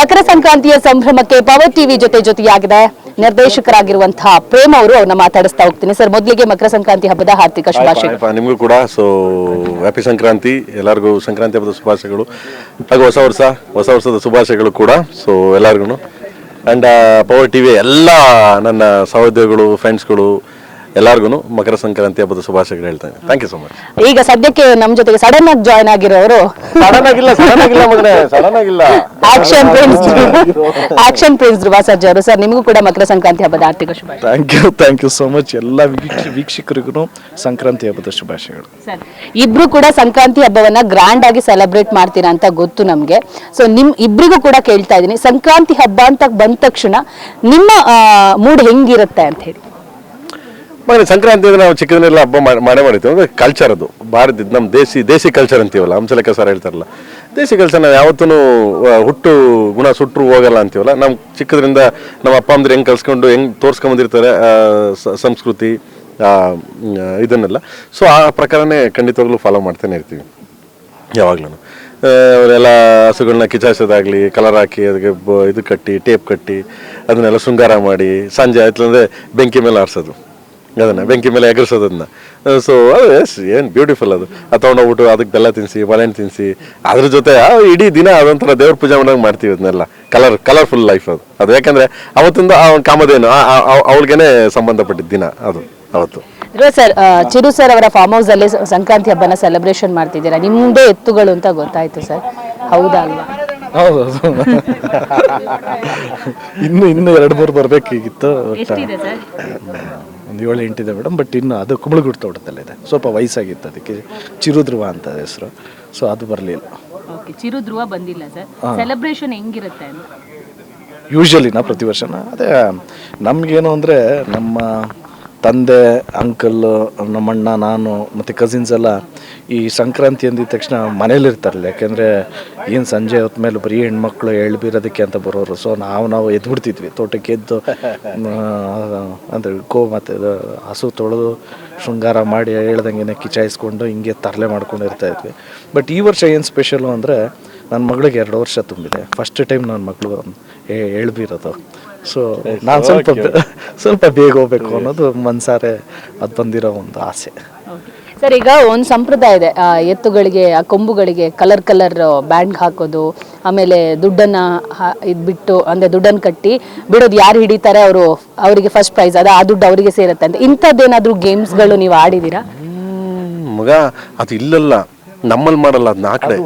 ಮಕರ ಸಂಕ್ರಾಂತಿಯ ಸಂಭ್ರಮಕ್ಕೆ power TV ಜೊತೆಯಾಗಿದೆ ನಿರ್ದೇಶಕರಾಗಿರುವಂತಹ Prem ಅವರು ಅವ್ರನ್ನ ಮಾತಾಡಿಸ್ತಾ ಹೋಗ್ತೀನಿ. ಸರ್, ಮೊದಲಿಗೆ ಮಕರ ಸಂಕ್ರಾಂತಿ ಹಬ್ಬದ ಹಾರ್ದಿಕ ಶುಭಾಶಯಗಳು. ನಿಮಗೂ ಕೂಡ. ಸೊ ಹ್ಯಾಪಿ ಸಂಕ್ರಾಂತಿ, ಎಲ್ಲರಿಗೂ ಸಂಕ್ರಾಂತಿ ಹಬ್ಬದ ಶುಭಾಶಯಗಳು ಹಾಗೂ ಹೊಸ ವರ್ಷದ ಶುಭಾಶಯಗಳು ಕೂಡ. ಸೊ ಎಲ್ಲರಿಗೂ ಆ್ಯಂಡ್ ಪವರ್ ಟಿವಿ ಎಲ್ಲ ನನ್ನ ಸಹೋದ್ಯೋಗಿಗಳು, ಫ್ರೆಂಡ್ಸ್ಗಳು ಎಲ್ಲರಿಗೂ ಮಕರ ಸಂಕ್ರಾಂತಿ ಹಬ್ಬದ ಶುಭಾಶಯಗಳು ಹೇಳ್ತೇನೆ. Thank you so much. ಈಗ ಸದ್ಯಕ್ಕೆ ನಮ್ಮ ಜೊತೆಗೆ ಸಡನ್ ಆಗಿ ಜಾಯ್ನ್ ಆಗಿರೋರು ಆಕ್ಷನ್ ಪ್ರಿನ್ಸ್ ಧ್ರುವ ಸರ್ಜಾ ಅವರು. ಸರ್, ನಿಮಗೂ ಕೂಡ ಮಕರ ಸಂಕ್ರಾಂತಿ ಹಬ್ಬದ ಆರ್ಥಿಕ ಶುಭಾಶಯ. Thank you so much. ಎಲ್ಲ ವೀಕ್ಷಕರಿಗೂ ಸಂಕ್ರಾಂತಿ ಹಬ್ಬದ ಶುಭಾಶಯಗಳು. ಸರ್, ಇಬ್ರು ಕೂಡ ಸಂಕ್ರಾಂತಿ ಹಬ್ಬವನ್ನ ಗ್ರ್ಯಾಂಡ್ ಆಗಿ ಸೆಲೆಬ್ರೇಟ್ ಮಾಡ್ತೀರಾ ಅಂತ ಗೊತ್ತು ನಮ್ಗೆ. ಸೊ ನಿಮ್ ಇಬ್ರಿಗೂ ಕೂಡ ಕೇಳ್ತಾ ಇದೀನಿ, ಸಂಕ್ರಾಂತಿ ಹಬ್ಬ ಅಂತ ಬಂದ ತಕ್ಷಣ ನಿಮ್ಮ ಮೂಡ್ ಹೆಂಗಿರುತ್ತೆ ಅಂತ ಹೇಳಿ. ಸಂಕ್ರಾಂತಿ ಅಂದ್ರೆ ನಾವು ಚಿಕ್ಕದನ್ನೆಲ್ಲ ಹಬ್ಬ ಮಾಡಿರ್ತೀವಿ. ಅಂದ್ರೆ ಕಲ್ಚರ್, ಅದು ಭಾರತ ನಮ್ಮ ದೇಸಿ ಕಲ್ಚರ್ ಅಂತೀವಲ್ಲ, ಹಂಸಲೇಖ ಸರ್ ಹೇಳ್ತಾರಲ್ಲ, ದೇಸಿ ಕಲ್ಚರ್. ನಾವು ಯಾವತ್ತೂ ಹುಟ್ಟು ಗುಣ ಸುಟ್ಟರು ಹೋಗಲ್ಲ ಅಂತೀವಲ್ಲ. ನಮ್ಮ ಚಿಕ್ಕದ್ರಿಂದ ನಮ್ಮ ಅಪ್ಪ ಅಮ್ಮಂದ್ರೆ ಹೆಂಗೆ ಕಲ್ಸ್ಕೊಂಡು ಹೆಂಗೆ ತೋರಿಸ್ಕೊಂಬಂದಿರ್ತಾರೆ ಸಂಸ್ಕೃತಿ ಇದನ್ನೆಲ್ಲ. ಸೊ ಆ ಪ್ರಕಾರನೇ ಖಂಡಿತವಾಗ್ಲೂ ಫಾಲೋ ಮಾಡ್ತಾನೆ ಇರ್ತೀವಿ ಯಾವಾಗ್ಲೂ. ಅವರೆಲ್ಲ ಹಸುಗಳನ್ನ ಕಿಚಾಯಿಸೋದಾಗ್ಲಿ, ಕಲರ್ ಹಾಕಿ ಅದಕ್ಕೆ ಇದು ಕಟ್ಟಿ, ಟೇಪ್ ಕಟ್ಟಿ ಅದನ್ನೆಲ್ಲ ಶೃಂಗಾರ ಮಾಡಿ ಸಂಜೆ ಆಯ್ತು ಅಂದರೆ ಬೆಂಕಿ ಮೇಲೆ ಆರಿಸೋದು, ಅದನ್ನು ಬೆಂಕಿ ಮೇಲೆ ಎಗರಿಸೋದನ್ನ. ಸೊ ಅದು ಏನು ಬ್ಯೂಟಿಫುಲ್ ಅದು. ಅದು ತೊಗೊಂಡೋಗ್ಬಿಟ್ಟು ಅದಕ್ಕೆ ಬೆಲ್ಲ ತಿನ್ನಿಸಿ, ಬಾಳೆಹಣ್ಣು ತಿನ್ನಿಸಿ, ಅದ್ರ ಜೊತೆ ಇಡೀ ದಿನ ಅದೊಂಥರ ದೇವ್ರ ಪೂಜೆ ಮಾಡೋಂಗೆ ಮಾಡ್ತೀವಿ. ಅದನ್ನೆಲ್ಲ ಕಲರ್ಫುಲ್ ಲೈಫ್ ಅದು. ಯಾಕಂದರೆ ಅವತ್ತಿಂದ ಅವನ ಕಾಮಧೇನು ಅವಳಿಗೇನೆ ಸಂಬಂಧಪಟ್ಟಿದ್ದ ದಿನ ಅದು ಅವತ್ತು. ಸರ್, ಚಿರು ಸರ್ ಅವರ ಫಾರ್ಮ್ ಹೌಸ್ ಅಲ್ಲಿ ಸಂಕ್ರಾಂತಿ ಹಬ್ಬನ ಸೆಲೆಬ್ರೇಷನ್ ಮಾಡ್ತಿದ್ದೀರಾ. ನಿಮ್ಮದೇ ಎತ್ತುಗಳು ಅಂತ ಗೊತ್ತಾಯ್ತು ಸರ್, ಹೌದಾ ಅಲ್ವಾ? ಹೌದು, ಇನ್ನು 2-3 ಬರಬೇಕಿತ್ತು. ಒಂದು 7-8 ಇದೆ ಮೇಡಮ್. ಬಟ್ ಇನ್ನು ಅದು ಕುಂಬಳಗುಡಿ ತೋಟದಲ್ಲೇ ಇದೆ. ಸ್ವಲ್ಪ ವಯಸ್ಸಾಗಿತ್ತು, ಅದಕ್ಕೆ ಚಿರು ಧ್ರುವ ಅಂತ ಹೆಸರು. ಸೊ ಅದು ಬರಲಿಲ್ಲ. ಚಿರು ಧ್ರುವ ಬಂದಿಲ್ಲ ಸರ್. ಸೆಲೆಬ್ರೇಷನ್ ಹೆಂಗಿರುತ್ತೆ ಅಂತ ಯೂಶಲಿನ ಪ್ರತಿ ವರ್ಷನ ಅದೇ ನಮಗೇನು ಅಂದರೆ, ನಮ್ಮ ತಂದೆ, ಅಂಕಲ್, ನಮ್ಮಣ್ಣ, ನಾನು ಮತ್ತು ಕಸಿನ್ಸ್ ಎಲ್ಲ ಈ ಸಂಕ್ರಾಂತಿ ಅಂದಿದ ತಕ್ಷಣ ಮನೇಲಿರ್ತಾರಲ್ಲ. ಯಾಕೆಂದರೆ ಏನು ಸಂಜೆ ಹೊತ್ತ ಮೇಲೆ ಬರೀ ಹೆಣ್ಮಕ್ಳು ಎಳ್ಬೀರೋದಕ್ಕೆ ಅಂತ ಬರೋರು. ಸೊ ನಾವು ಎದ್ಬಿಡ್ತಿದ್ವಿ ತೋಟಕ್ಕೆ. ಎದ್ದು ಅಂದರೆ ಮತ್ತು ಹಸು ತೊಳೆದು ಶೃಂಗಾರ ಮಾಡಿ ಹೇಳ್ದಂಗೆ ಕಿಚಾಯಿಸ್ಕೊಂಡು ಹಿಂಗೆ ತರಲೆ ಮಾಡ್ಕೊಂಡು ಇರ್ತಾಯಿದ್ವಿ. ಬಟ್ ಈ ವರ್ಷ ಏನು ಸ್ಪೆಷಲು ಅಂದರೆ, ನನ್ನ ಮಗಳಿಗೆ 2 ವರ್ಷ ತುಂಬಿದೆ. ಫಸ್ಟ್ ಟೈಮ್ ನನ್ನ ಮಗಳು ಎಳ್ಬೀರೋದು. ಸೊ ನಾನು ಸ್ವಲ್ಪ ಬೇಗ ಹೋಗ್ಬೇಕು ಅನ್ನೋದು ಮನ್ಸಾರೆ ಅದು ಬಂದಿರೋ ಒಂದು ಆಸೆ. ಸರ್, ಈಗ ಒಂದು ಸಂಪ್ರದಾಯ ಇದೆ, ಎತ್ತುಗಳಿಗೆ, ಆ ಕೊಂಬುಗಳಿಗೆ ಕಲರ್ ಬ್ಯಾಂಡ್ ಹಾಕೋದು, ಆಮೇಲೆ ದುಡ್ಡನ್ನ ಬಿಟ್ಟು ಅಂದರೆ ದುಡ್ಡನ್ನು ಕಟ್ಟಿ ಬಿಡೋದು. ಯಾರು ಹಿಡಿತಾರೆ ಅವರಿಗೆ ಫಸ್ಟ್ ಪ್ರೈಸ್, ಆ ದುಡ್ಡು ಅವರಿಗೆ ಸೇರುತ್ತೆ ಅಂತ. ಇಂಥದ್ದೇನಾದ್ರೂ ಗೇಮ್ಸ್ಗಳು ನೀವು ಆಡಿದ್ದೀರಾ? ಮಗ ಅದು ಇಲ್ಲಲ್ಲ, ನಮ್ಮಲ್ಲಿ ಮಾಡಲ್ಲ. ಅದನ್ನ ಆ ಕಡೆ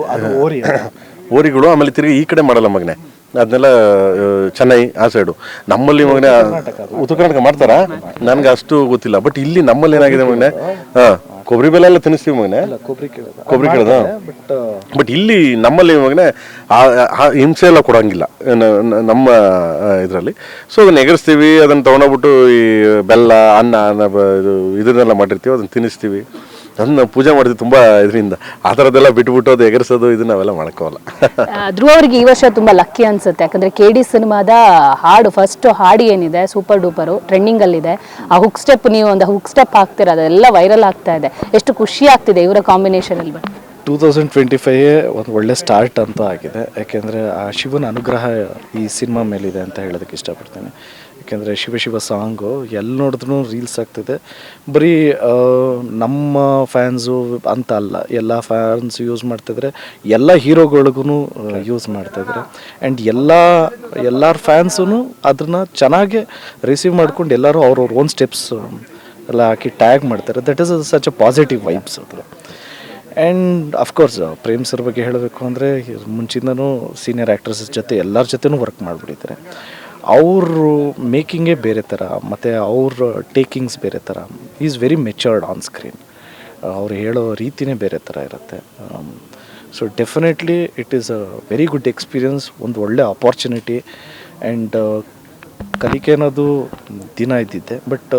ಓರಿಗಳು, ಆಮೇಲೆ ತಿರುಗಿ ಈ ಕಡೆ ಮಾಡಲ್ಲ ಮಗನೆ. ಅದನ್ನೆಲ್ಲ ಚೆನ್ನೈ ಆ ಸೈಡು. ನಮ್ಮಲ್ಲಿ ಮಗನೆ ಉತ್ತರ ಕರ್ನಾಟಕ ಮಾಡ್ತಾರ, ನನ್ಗೆ ಅಷ್ಟು ಗೊತ್ತಿಲ್ಲ. ಬಟ್ ಇಲ್ಲಿ ನಮ್ಮಲ್ಲಿ ಏನಾಗಿದೆ ಮಗನೆ, ಕೊಬ್ಬರಿ ಬೆಲ್ಲ ಎಲ್ಲ ತಿನ್ನಿಸ್ತೀವಿ ಮಗನೆ, ಕೊಬ್ಬರಿ ಕೇಳೋದು. ಬಟ್ ಇಲ್ಲಿ ನಮ್ಮಲ್ಲಿ ಮಗನೆ ಹಿಂಸೆ ಎಲ್ಲ ಕೊಡಂಗಿಲ್ಲ ನಮ್ಮ ಇದರಲ್ಲಿ. ಸೊ ಅದನ್ನ ಎಗರಿಸ್ತೀವಿ, ಅದನ್ನ ತೊಗೊಂಡೋಗ್ಬಿಟ್ಟು ಈ ಬೆಲ್ಲ, ಅನ್ನ ಇದನ್ನೆಲ್ಲ ಮಾಡಿರ್ತೀವಿ, ಅದನ್ನ ತಿನ್ನಿಸ್ತೀವಿ. ಅದನ್ನ ಪೂಜೆ ಮಾಡ್ತೀವಿ ತುಂಬ ಇದರಿಂದ. ಆ ಥರದ್ದೆಲ್ಲ ಬಿಟ್ಬಿಟ್ಟು ಅದು ಎಗರಿಸೋದು ಇದನ್ನ ನಾವೆಲ್ಲ ಮಾಡ್ಕೋಲ್ಲ. ಧ್ರುವ ಅವರಿಗೆ ಈ ವರ್ಷ ತುಂಬಾ ಲಕ್ಕಿ ಅನ್ಸುತ್ತೆ. ಯಾಕಂದ್ರೆ KD ಸಿನಿಮಾದ ಹಾಡು, ಫಸ್ಟ್ ಹಾಡು ಏನಿದೆ ಸೂಪರ್ ಡೂಪರು ಟ್ರೆಂಡಿಂಗ್ ಅಲ್ಲಿದೆ. ಆ ಹುಕ್ ಸ್ಟೆಪ್, ನೀವು ಒಂದು ಹುಕ್ ಸ್ಟೆಪ್ ಹಾಕ್ತೀರ, ಅದೆಲ್ಲ ವೈರಲ್ ಆಗ್ತಾ ಇದೆ. ಎಷ್ಟು ಖುಷಿ ಆಗ್ತಿದೆ ಇವರ ಕಾಂಬಿನೇಷನ್ ಅಲ್ಲಿ. 2025 ಒಂದು ಒಳ್ಳೆ ಸ್ಟಾರ್ಟ್ ಅಂತ ಆಗಿದೆ. ಯಾಕೆಂದರೆ ಆ ಶಿವನ ಅನುಗ್ರಹ ಈ ಸಿನಿಮಾ ಮೇಲಿದೆ ಅಂತ ಹೇಳೋದಕ್ಕೆ ಇಷ್ಟಪಡ್ತೇನೆ. ಯಾಕೆಂದರೆ ಶಿವ ಸಾಂಗು ಎಲ್ಲಿ ನೋಡಿದ್ರೂ ರೀಲ್ಸ್ ಆಗ್ತಿದೆ. ಬರೀ ನಮ್ಮ ಫ್ಯಾನ್ಸು ಅಂತ ಅಲ್ಲ, ಎಲ್ಲ ಫ್ಯಾನ್ಸ್ ಯೂಸ್ ಮಾಡ್ತಿದ್ರೆ, ಎಲ್ಲ ಹೀರೋಗಳಿಗೂ ಯೂಸ್ ಮಾಡ್ತಾಯಿದ್ದಾರೆ. ಆ್ಯಂಡ್ ಎಲ್ಲರ ಫ್ಯಾನ್ಸೂ ಅದನ್ನು ಚೆನ್ನಾಗಿ ರಿಸೀವ್ ಮಾಡ್ಕೊಂಡು ಎಲ್ಲರೂ ಅವ್ರವ್ರ ಓನ್ ಸ್ಟೆಪ್ಸ್ ಎಲ್ಲ ಹಾಕಿ ಟ್ಯಾಗ್ ಮಾಡ್ತಾರೆ. That is such a positive vibes ಅದು. ಆ್ಯಂಡ್ ಅಫ್ಕೋರ್ಸ್ ಪ್ರೇಮ್ ಸರ್ ಬಗ್ಗೆ ಹೇಳಬೇಕು ಅಂದರೆ, ಮುಂಚಿಂದನೂ ಸೀನಿಯರ್ ಆ್ಯಕ್ಟ್ರಸ್ ಜೊತೆ ಎಲ್ಲರ ಜೊತೆನೂ ವರ್ಕ್ ಮಾಡಿಬಿಟ್ಟಿದ್ದಾರೆ. ಅವರು ಮೇಕಿಂಗೇ ಬೇರೆ ಥರ, ಮತ್ತು ಅವ್ರ ಟೇಕಿಂಗ್ಸ್ ಬೇರೆ ಥರ. Is very ಮೆಚರ್ಡ್ on screen. ಅವ್ರು ಹೇಳೋ ರೀತಿಯೇ ಬೇರೆ ಥರ ಇರುತ್ತೆ. So definitely it is a very good experience, ಒಂದು ಒಳ್ಳೆ ಅಪಾರ್ಚುನಿಟಿ. ಆ್ಯಂಡ್ ಕಲಿಕೆ ಅನ್ನೋದು ದಿನ ಇದ್ದಿದ್ದೆ. ಬಟ್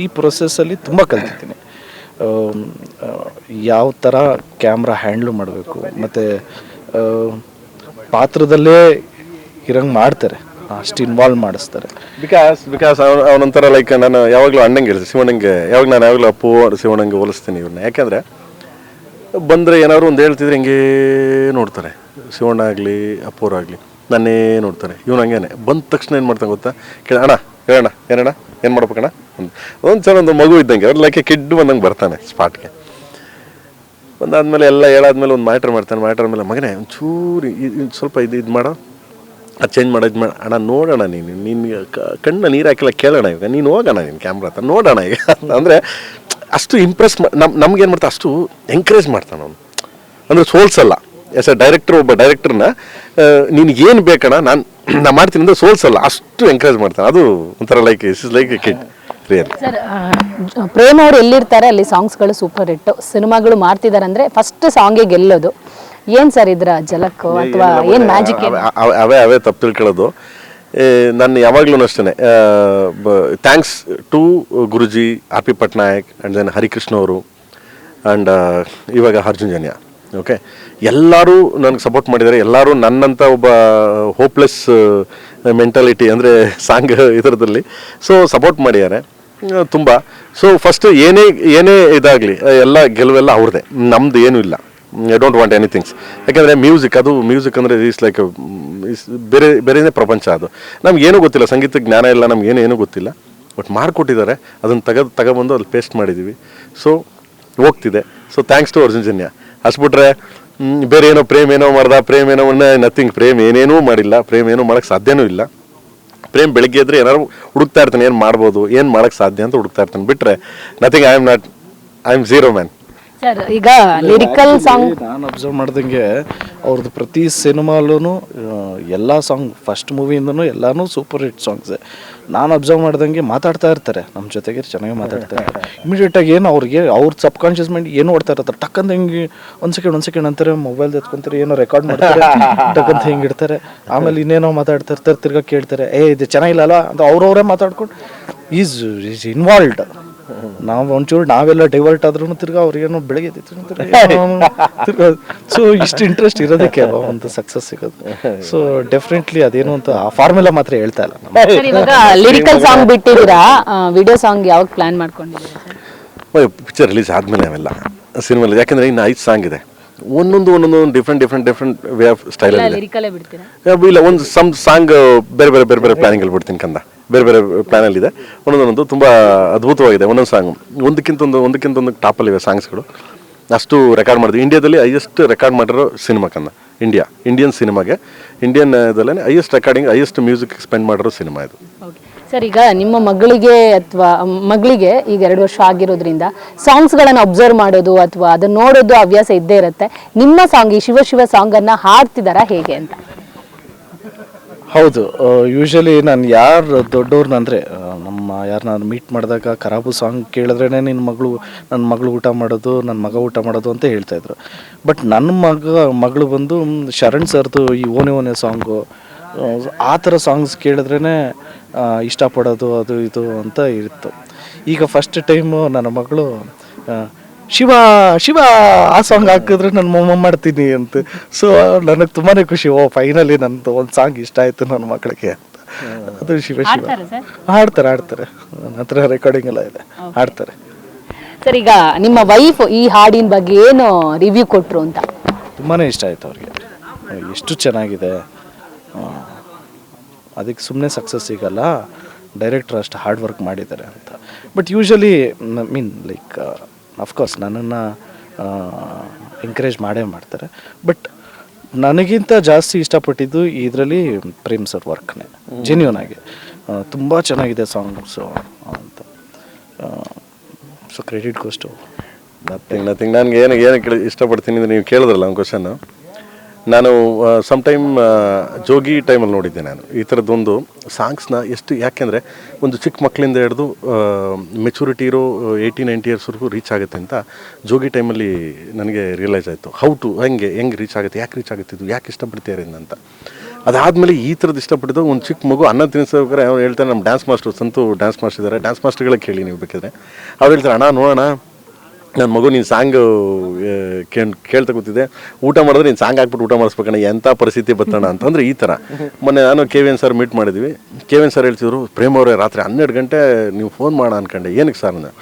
ಈ ಪ್ರೊಸೆಸ್ಸಲ್ಲಿ ತುಂಬ ಕಲ್ತಿದ್ದೀನಿ. ಯಾವ ಥರ ಕ್ಯಾಮ್ರಾ ಹ್ಯಾಂಡ್ಲ್ ಮಾಡಬೇಕು, ಮತ್ತು ಪಾತ್ರದಲ್ಲೇ ಇರಂಗೆ ಮಾಡ್ತಾರೆ, ಅಷ್ಟು ಇನ್ವಾಲ್ವ್ ಮಾಡಿಸ್ತಾರೆ. ಬಿಕಾಸ್ ಅವನೊಂಥರ ಲೈಕ್, ನಾನು ಯಾವಾಗಲೂ ಅಣ್ಣಂಗೆ ಹೇಳ್ತೀನಿ, ಶಿವಣ್ಣಂಗೆ ಯಾವಾಗಲೂ ಅಪ್ಪು ಶಿವಣ್ಣಂಗೆ ಹೋಲಿಸ್ತೀನಿ ಇವ್ರನ್ನ. ಯಾಕೆಂದರೆ ಬಂದರೆ ಏನಾದ್ರು ಒಂದು ಹೇಳ್ತಿದ್ರೆ ಹಿಂಗೇ ನೋಡ್ತಾರೆ. ಶಿವಣ್ಣ ಆಗಲಿ ಅಪ್ಪೋರಾಗಲಿ ನನ್ನೇ ನೋಡ್ತಾರೆ. ಇವನು ಹಂಗೇನೆ ಬಂದ ತಕ್ಷಣ ಏನು ಮಾಡ್ತಾನೆ ಗೊತ್ತಾ, ಅಣ್ಣ ಹೇಳೋಣ ಏನಣ್ಣ ಏನು ಮಾಡ್ಬೇಕಣ್ಣ ಒಂದು ಸಲ ಒಂದು ಮಗು ಇದ್ದಂಗೆ ಅವ್ರು ಲೈಕ್ ಕಿಡ್ ಬಂದಂಗೆ ಬರ್ತಾನೆ ಸ್ಪಾಟ್ಗೆ. ಬಂದಾದ್ಮೇಲೆ ಎಲ್ಲ ಹೇಳಾದ್ಮೇಲೆ ಒಂದು ಮ್ಯಾಟ್ರ್ ಮಾಡ್ತಾನೆ. ಮೇಲೆ ಮಗನೇ ಒಂಚೂರು ಸ್ವಲ್ಪ ಇದು ಮಾಡೋ, ಅದು ಚೇಂಜ್ ಮಾಡೋದು ಇದು ಅಣ್ಣ ನೋಡೋಣ ನೀನು ಕಣ್ಣ ನೀರು ಹಾಕಿಲ್ಲ ಕೇಳೋಣ, ಈಗ ನೀನು ಹೋಗೋಣ ನೀನು ಕ್ಯಾಮ್ರಾ ಹತ್ರ ನೋಡೋಣ ಈಗ ಅಂದರೆ ಅಷ್ಟು ಇಂಪ್ರೆಸ್ ನಮ್ಗೇನು ಮಾಡ್ತಾ ಅಷ್ಟು ಎಂಕರೇಜ್ ಮಾಡ್ತಾನೆ ಅವನು. ಅಂದರೆ ಸೋಲ್ಸಲ್ಲ. ಎಸ್ ಎ ಡೈರೆಕ್ಟರ್, ಒಬ್ಬ ಡೈರೆಕ್ಟರ್ನ ನಿನಗೇನು ಬೇಕಣ್ಣ ನಾನು ಮಾಡ್ತೀನಿ ಅಂದರೆ ಸೋಲ್ಸಲ್ಲ, ಅಷ್ಟು ಎಂಕರೇಜ್ ಮಾಡ್ತಾನೆ. ಅದು ಒಂಥರ like A kid real. Sir, Prem ಅವ್ರು ಎಲ್ಲಿರ್ತಾರೆ ಅಲ್ಲಿ ಸಾಂಗ್ಸ್ಗಳು ಸೂಪರ್ ಹಿಟ್ಟು, ಸಿನಿಮಾಗಳು ಮಾಡ್ತಿದ್ದಾರೆ ಅಂದರೆ ಫಸ್ಟ್ ಸಾಂಗೇ ಗೆಲ್ಲೋದು. ಏನು ಸರ್ ಇದ್ರ ಜಲಕ್ಕು ಅಥವಾ ಏನು ಮ್ಯಾಜಿಕ್? ಅವೇ ತಪ್ಪು ತಿಳ್ಕೊಳ್ಳೋದು. ನಾನು ಯಾವಾಗಲೂ ಅಷ್ಟೇ thanks to Guruji, R P Patnaik and then Harikrishna ಅವರು ಆ್ಯಂಡ್ ಇವಾಗ ಅರ್ಜುನ್ ಜನ್ಯ. ಓಕೆ, ಎಲ್ಲರೂ ನನಗೆ ಸಪೋರ್ಟ್ ಮಾಡಿದ್ದಾರೆ. ಎಲ್ಲರೂ ನನ್ನಂಥ ಒಬ್ಬ ಹೋಪ್ಲೆಸ್ ಮೆಂಟಾಲಿಟಿ ಅಂದರೆ ಸಾಂಗ್ ಇದರದಲ್ಲಿ ಸೊ ಸಪೋರ್ಟ್ ಮಾಡಿದ್ದಾರೆ ತುಂಬ. ಸೊ ಫಸ್ಟ್ ಏನೇ ಇದಾಗಲಿ ಎಲ್ಲ ಗೆಲುವೆಲ್ಲ ಅವ್ರದ್ದೇ, ನಮ್ಮದು ಏನೂ ಇಲ್ಲ. I don't want ಎನಿಥಿಂಗ್ಸ್. ಯಾಕೆಂದರೆ ಮ್ಯೂಸಿಕ್ ಅಂದರೆ ಈಸ್ ಲೈಕ್ ಬೇರೆನೇ ಪ್ರಪಂಚ. ಅದು ನಮಗೇನೂ ಗೊತ್ತಿಲ್ಲ, ಸಂಗೀತ ಜ್ಞಾನ ಇಲ್ಲ, ನಮಗೇನು ಗೊತ್ತಿಲ್ಲ. ಬಟ್ ಮಾಡಿಕೊಟ್ಟಿದ್ದಾರೆ, ಅದನ್ನು ತಗೊಬಂದು ಅಲ್ಲಿ ಪೇಸ್ಟ್ ಮಾಡಿದ್ದೀವಿ. ಸೊ ಹೋಗ್ತಿದೆ. So thanks to Arjun Janya. ಅಷ್ಟ್ಬಿಟ್ರೆ ಬೇರೆ ಏನೋ ಪ್ರೇಮ್ ಏನೋ ನಥಿಂಗ್. ಪ್ರೇಮ್ ಏನೇನೂ ಮಾಡಿಲ್ಲ, ಪ್ರೇಮ್ ಏನೂ ಮಾಡೋಕ್ಕೆ ಸಾಧ್ಯನೂ ಇಲ್ಲ. ಪ್ರೇಮ್ ಬೆಳಗ್ಗೆ ಇದ್ದರೆ ಏನಾದ್ರು ಹುಡುಕ್ತಾ ಇರ್ತಾನೆ, ಏನು ಮಾಡ್ಬೋದು, ಏನು ಮಾಡೋಕ್ಕೆ ಸಾಧ್ಯ ಅಂತ ಹುಡುಕ್ತಾ ಇರ್ತಾನೆ. ಬಿಟ್ಟರೆ nothing. I am zero man. Sir, ಈಗ ಲಿರಿಕಲ್ ಸಾಂಗ್ ನಾನು ಅಬ್ಸರ್ವ್ ಮಾಡ್ದಂಗೆ ಅವ್ರದ್ದು ಪ್ರತಿ ಸಿನಿಮಾಲೂ ಎಲ್ಲ ಸಾಂಗ್ ಫಸ್ಟ್ ಮೂವಿಯಿಂದನೂ ಎಲ್ಲನೂ ಸೂಪರ್ ಹಿಟ್ ಸಾಂಗ್ಸೇ. ನಾನು ಅಬ್ಸರ್ವ್ ಮಾಡ್ದಂಗೆ ಮಾತಾಡ್ತಾ ಇರ್ತಾರೆ ನಮ್ಮ ಜೊತೆಗೆ, ಚೆನ್ನಾಗಿ ಮಾತಾಡ್ತಾ ಇರ್ತಾರೆ. ಇಮಿಡಿಯೇಟಾಗಿ ಏನು ಅವ್ರ ಸಬ್ ಕಾನ್ಷಿಯಸ್ ಮೈಂಡ್ ಏನು ಓಡ್ತಾ ಇರ್ತಾರೆ, ಟಕ್ಕಂತ ಹಿಂಗೆ ಒಂದು ಸೆಕೆಂಡ್ ಅಂತಾರೆ, ಮೊಬೈಲ್ ಎತ್ಕೊಂತಾರೆ, ಏನೋ ರೆಕಾರ್ಡ್ ಮಾಡ್ತಾರೆ, ಟಕ್ಕಂತ ಹಿಂಗೆ ಇಡ್ತಾರೆ. ಆಮೇಲೆ ಇನ್ನೇನೋ ಮಾತಾಡ್ತಾ ಇರ್ತಾರೆ, ತಿರ್ಗಾ ಕೇಳ್ತಾರೆ, ಇದು ಚೆನ್ನಾಗಿಲ್ಲ ಅಲ್ಲ ಅಂತ ಅವ್ರವರೇ ಮಾತಾಡ್ಕೊಂಡು ಈಸ್ ಇನ್ವಾಲ್ವ್ಡ್. ನಾವು ಒಂಚೂರು ನಾವೆಲ್ಲ ಡೈವರ್ಟ್ ಆದ್ರೂ ತಿರ್ಗಾ ಅವ್ರಿಗೇನೋ ಬೆಳಗ್ಗೆ ತಿರ್ಗಾ ಸೊ ಇಷ್ಟು ಇಂಟ್ರೆಸ್ಟ್ ಇರೋದಕ್ಕೆ ಒಂದು ಸಕ್ಸಸ್ ಸಿಗೋದು. ಸೊ ಡೆಫಿನೆಟ್ಲಿ ಅದೇನು ಅಂತ ಆ ಫಾರ್ಮುಲಾ ಮಾತ್ರ ಹೇಳ್ತಾ ಇಲ್ಲ. ಇವಾಗ ಲಿರಿಕಲ್ ಸಾಂಗ್ ಬಿಟ್ಟಿದ್ದೀರಾ, ವಿಡಿಯೋ ಸಾಂಗ್ ಯಾವಾಗ ಪ್ಲಾನ್ ಮಾಡ್ಕೊಂಡಿದ್ದೀರಾ? ಪಿಕ್ಚರ್ ರಿಲೀಸ್ ಆದಮೇಲೆ ಅವೆಲ್ಲ ಸಿನಿಮಾ, ಯಾಕೆಂದರೆ ಇನ್ನು 5 ಸಾಂಗ್ ಇದೆ. ಒಂದೊಂದು ಡಿಫ್ರೆಂಟ್ ವೇ ಆಫ್ ಸ್ಟೈಲ್ ಲಿರಿಕಲ್ಲೇ ಬಿಡ್ತೀರಾ? ಇಲ್ಲ, ಒಂದು ಸಾಂಗ್ ಬೇರೆ ಪ್ಲಾನಿಂಗಲ್ಲಿ ಬಿಡ್ತೀನಿ ಕಂದ. ಬೇರೆ ಪ್ಲ್ಯಾನಲ್ಲಿದೆ. ಒಂದೊಂದು ತುಂಬ ಅದ್ಭುತವಾಗಿದೆ. ಒಂದೊಂದು ಸಾಂಗ್ ಒಂದಕ್ಕಿಂತ ಒಂದು ಟಾಪಲ್ಲಿವೆ ಸಾಂಗ್ಸ್ಗಳು. ಅಷ್ಟು ರೆಕಾರ್ಡ್ ಮಾಡಿದ್ವಿ. ಇಂಡಿಯಾದಲ್ಲಿ ಹೈಯೆಸ್ಟ್ ರೆಕಾರ್ಡ್ ಮಾಡಿರೋ ಸಿನಿಮಾ ಕಂದ. ಇಂಡಿಯನ್ ಸಿನಿಮಾಗೆ, ಇಂಡಿಯನ್ದಲ್ಲೇ ಹೈಯೆಸ್ಟ್ ಮ್ಯೂಸಿಕ್ ಸ್ಪೆಂಡ್ ಮಾಡಿರೋ ಸಿನಿಮಾ ಇದು. ಸರ್, ಈಗ ನಿಮ್ಮ ಮಗಳಿಗೆ ಈಗ 2 ವರ್ಷ ಆಗಿರೋದ್ರಿಂದ ಸಾಂಗ್ಸ್ಗಳನ್ನು ಅಬ್ಸರ್ವ್ ಮಾಡೋದು ಅಥವಾ ಅದನ್ನ ನೋಡೋದು ಹವ್ಯಾಸ ಇದ್ದೇ ಇರುತ್ತೆ. ನಿಮ್ಮ ಸಾಂಗ್, ಈ ಶಿವ ಸಾಂಗನ್ನು ಹಾಡ್ತಿದ್ದಾರಾ ಹೇಗೆ ಅಂತ? ಹೌದು, ಯೂಶ್ವಲಿ ನಾನು ಯಾರು ದೊಡ್ಡವ್ರನ್ನಂದರೆ ಯಾರನ್ನ ಮೀಟ್ ಮಾಡಿದಾಗ ಖರಾಬು ಸಾಂಗ್ ಕೇಳಿದ್ರೇ ನನ್ನ ಮಗಳು ಊಟ ಮಾಡೋದು, ನನ್ನ ಮಗ ಊಟ ಮಾಡೋದು ಅಂತ ಹೇಳ್ತಾಯಿದ್ರು. ಬಟ್ ನನ್ನ ಮಗಳು ಬಂದು ಶರಣ್ ಸರ್ದು ಈ ಓನೆ ಸಾಂಗು, ಆ ಥರ ಸಾಂಗ್ಸ್ ಕೇಳಿದ್ರೇ ಇಷ್ಟಪಡೋದು, ಅದು ಇದು ಅಂತ ಇತ್ತು. ಈಗ ಫಸ್ಟ್ ಟೈಮು ನನ್ನ ಮಗಳು ಶಿವ ಆ ಸಾಂಗ್ ಹಾಕಿದ್ರೆ ನಾನು ಮೊಮ್ಮ ಮಾಡ್ತೀನಿ ಅಂತ. ಸೊ ನನಗೆ ತುಂಬಾ ಖುಷಿ, ಫೈನಲಿ ನಂದು ಒಂದು ಸಾಂಗ್ ಇಷ್ಟ ಆಯಿತು ನನ್ನ ಮಕ್ಕಳಿಗೆ ಅಂತ. ಅದು ಶಿವ ಹಾಡ್ತಾರೆ. ನನ್ನ ಹತ್ರ ರೆಕಾರ್ಡಿಂಗ್ ಎಲ್ಲ ಇದೆ, ಹಾಡ್ತಾರೆ. ಸರ್, ಈಗ ನಿಮ್ಮ ವೈಫ್ ಈ ಹಾಡಿನ ಬಗ್ಗೆ ಏನು ರಿವ್ಯೂ ಕೊಟ್ಟರು ಅಂತ? ತುಂಬಾ ಇಷ್ಟ ಆಯಿತು ಅವ್ರಿಗೆ, ಎಷ್ಟು ಚೆನ್ನಾಗಿದೆ. ಅದಕ್ಕೆ ಸುಮ್ಮನೆ ಸಕ್ಸಸ್ ಸಿಗಲ್ಲ, ಡೈರೆಕ್ಟರ್ ಅಷ್ಟು ಹಾರ್ಡ್ ವರ್ಕ್ ಮಾಡಿದ್ದಾರೆ ಅಂತ. ಬಟ್ ಯೂಶ್ವಲಿ ಲೈಕ್ ಅಫ್ಕೋರ್ಸ್ ನನ್ನನ್ನು ಎಂಕರೇಜ್ ಮಾಡೇ ಮಾಡ್ತಾರೆ. ಬಟ್ ನನಗಿಂತ ಜಾಸ್ತಿ ಇಷ್ಟಪಟ್ಟಿದ್ದು ಇದರಲ್ಲಿ ಪ್ರೇಮ್ ಸರ್ ವರ್ಕ್ನೇ, ಜೆನ್ಯೂನ್ ಆಗಿ ತುಂಬ ಚೆನ್ನಾಗಿದೆ ಸಾಂಗ್ಸು ಅಂತ. So credit goes to nothing. ನನಗೆ ಏನು ಇಷ್ಟಪಡ್ತೀನಿ ಅಂದರೆ, ನೀವು ಕೇಳಿದ್ರಲ್ಲ ಒಂದು ಕ್ವಶನ್ನು, ನಾನು ಸಮ್ಟೈಮ್ ಜೋಗಿ ಟೈಮಲ್ಲಿ ನೋಡಿದ್ದೆ ನಾನು ಈ ಥರದ್ದೊಂದು ಸಾಂಗ್ಸ್ನ. ಯಾಕೆಂದರೆ ಒಂದು ಚಿಕ್ಕ ಮಕ್ಕಳಿಂದ ಹಿಡಿದು ಮೆಚುರಿಟಿ ಇರೋ 80-90 ಇಯರ್ಸ್ವರೆಗೂ ರೀಚ್ ಆಗುತ್ತೆ ಅಂತ ಜೋಗಿ ಟೈಮಲ್ಲಿ ನನಗೆ ರಿಯಲೈಸ್ ಆಯಿತು. ಹೆಂಗೆ ರೀಚ್ ಆಗುತ್ತೆ, ಯಾಕೆ ರೀಚ್ ಆಗುತ್ತೆ, ಇದು ಯಾಕೆ ಇಷ್ಟಪಡ್ತಾರೆ ಅಂತ. ಅದಾದಮೇಲೆ ಈ ಥರದ್ದು ಇಷ್ಟಪಟ್ಟಿದ್ದು ಒಂದು ಚಿಕ್ಕ ಮಗು ಅನ್ನ ತಿನ್ನಿಸೋಬೇಕಾದ್ರೆ ಅವ್ರು ಹೇಳ್ತಾರೆ, ನಮ್ಮ dance master Santu dance master ಇದ್ದಾರೆ, ಡ್ಯಾನ್ಸ್ ಮಾಸ್ಟರ್ಗಳಿಗೆ ಕೇಳಿ ನೀವು ಬೇಕಿದ್ರೆ. ಅವ್ರು ಹೇಳ್ತಾರೆ, ಅಣ್ಣ ನೋಡೋಣ ನನ್ನ ಮಗು ನೀನು ಸಾಂಗು ಕೇಳ್ತಾ ಕೂತಿದ್ದೆ, ಊಟ ಮಾಡಿದ್ರೆ ನೀನು ಸಾಂಗ್ ಹಾಕ್ಬಿಟ್ಟು ಊಟ ಮಾಡಿಸ್ಬೇಕಣ್ಣ, ಎಂಥ ಪರಿಸ್ಥಿತಿ ಬರ್ತಣ ಅಂತಂದರೆ ಈ ಥರ. ಮೊನ್ನೆ ನಾನು KVN ಸರ್ ಮೀಟ್ ಮಾಡಿದ್ವಿ. KVN ಸರ್ ಹೇಳ್ತಿದ್ರು, ಪ್ರೇಮ್ ಅವರೇ ರಾತ್ರಿ 12 ಗಂಟೆ ನೀವು ಫೋನ್ ಮಾಡೋಣ ಅನ್ಕೊಂಡೆ, ಏನಕ್ಕೆ ಸರ್ ಅಂದರೆ,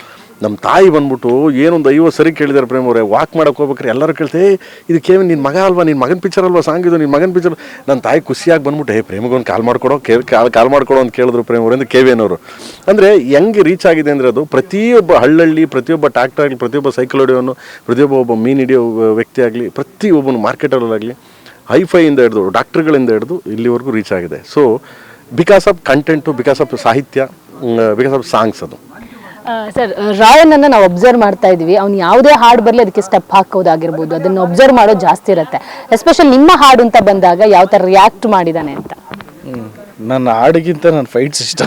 ನಮ್ಮ ತಾಯಿ ಬಂದ್ಬಿಟ್ಟು ಏನೊಂದು 50 ಸರಿ ಕೇಳಿದಾರೆ ಪ್ರೇಮ್ ಅವರೇ, ವಾಕ್ ಮಾಡಕ್ಕೆ ಹೋಗ್ಬೇಕಾರೆ ಎಲ್ಲರೂ ಕೇಳ್ತೆ ಇದು ಕೇವನ್ ನಿನ್ನ ಮಗ ಅಲ್ವಾ, ನಿನ್ನ ಮಗನ ಪಿಕ್ಚರ್ ಅಲ್ವಾ ಸಾಂಗ್ ಇದು, ನಿನ್ನ ಮಗನ ಪಿಕ್ಚರ್. ನನ್ನ ತಾಯಿ ಖುಷಿಯಾಗಿ ಬಂದ್ಬಿಟ್ಟು ಪ್ರೇಮಗೊಂದು ಕಾಲ್ ಮಾಡ್ಕೊಡೋ ಕಾಲ್ ಮಾಡ್ಕೊಡೋ ಅಂತ ಕೇಳಿದ್ರು ಪ್ರೇಮ್ ಅವರು ಅಂದರೆ KVN ಅವರು. ಅಂದರೆ ಹೆಂಗೆ ರೀಚ್ ಆಗಿದೆ ಅಂದರೆ ಅದು ಪ್ರತಿಯೊಬ್ಬ ಹಳ್ಳಳ್ಳಿ, ಪ್ರತಿಯೊಬ್ಬ ಟ್ಯಾಕ್ಟರ್ ಆಗಲಿ, ಪ್ರತಿಯೊಬ್ಬ ಸೈಕಲ್ ಹೊಡೆಯೋನು, ಪ್ರತಿಯೊಬ್ಬ ಮೀನು ಹಿಡಿಯೋ ವ್ಯಕ್ತಿ ಆಗಲಿ, ಪ್ರತಿಯೊಬ್ಬನು ಮಾರ್ಕೆಟಲ್ಲಾಗಲಿ, ಹೈಫೈಯಿಂದ ಹಿಡಿದು ಡಾಕ್ಟ್ರುಗಳಿಂದ ಹಿಡಿದು ಇಲ್ಲಿವರೆಗೂ ರೀಚ್ ಆಗಿದೆ. So because of content, because of ಸಾಹಿತ್ಯ, ಬಿಕಾಸ್ ಆಫ್ ಸಾಂಗ್ಸ್ ಅದು. ಸರ್, ರಾಯನನ್ನು ನಾವು ಅಬ್ಸರ್ವ್ ಮಾಡ್ತಾ ಇದ್ವಿ, ಅವ್ನು ಯಾವುದೇ ಹಾಡು ಬರಲಿ ಅದಕ್ಕೆ ಸ್ಟೆಪ್ ಹಾಕೋದಾಗಿರ್ಬೋದು, ಅದನ್ನು ಅಬ್ಸರ್ವ್ ಮಾಡೋದು ಜಾಸ್ತಿ ಇರುತ್ತೆ. ಎಸ್ಪೆಷಲಿ ನಿಮ್ಮ ಹಾಡು ಅಂತ ಬಂದಾಗ ಯಾವ ಥರ ರಿಯಾಕ್ಟ್ ಮಾಡಿದ್ದಾನೆ ಅಂತ. ನನ್ನ ಹಾಡಿಗಿಂತ ನನ್ನ ಫೈಟ್ಸ್ ಇಷ್ಟ.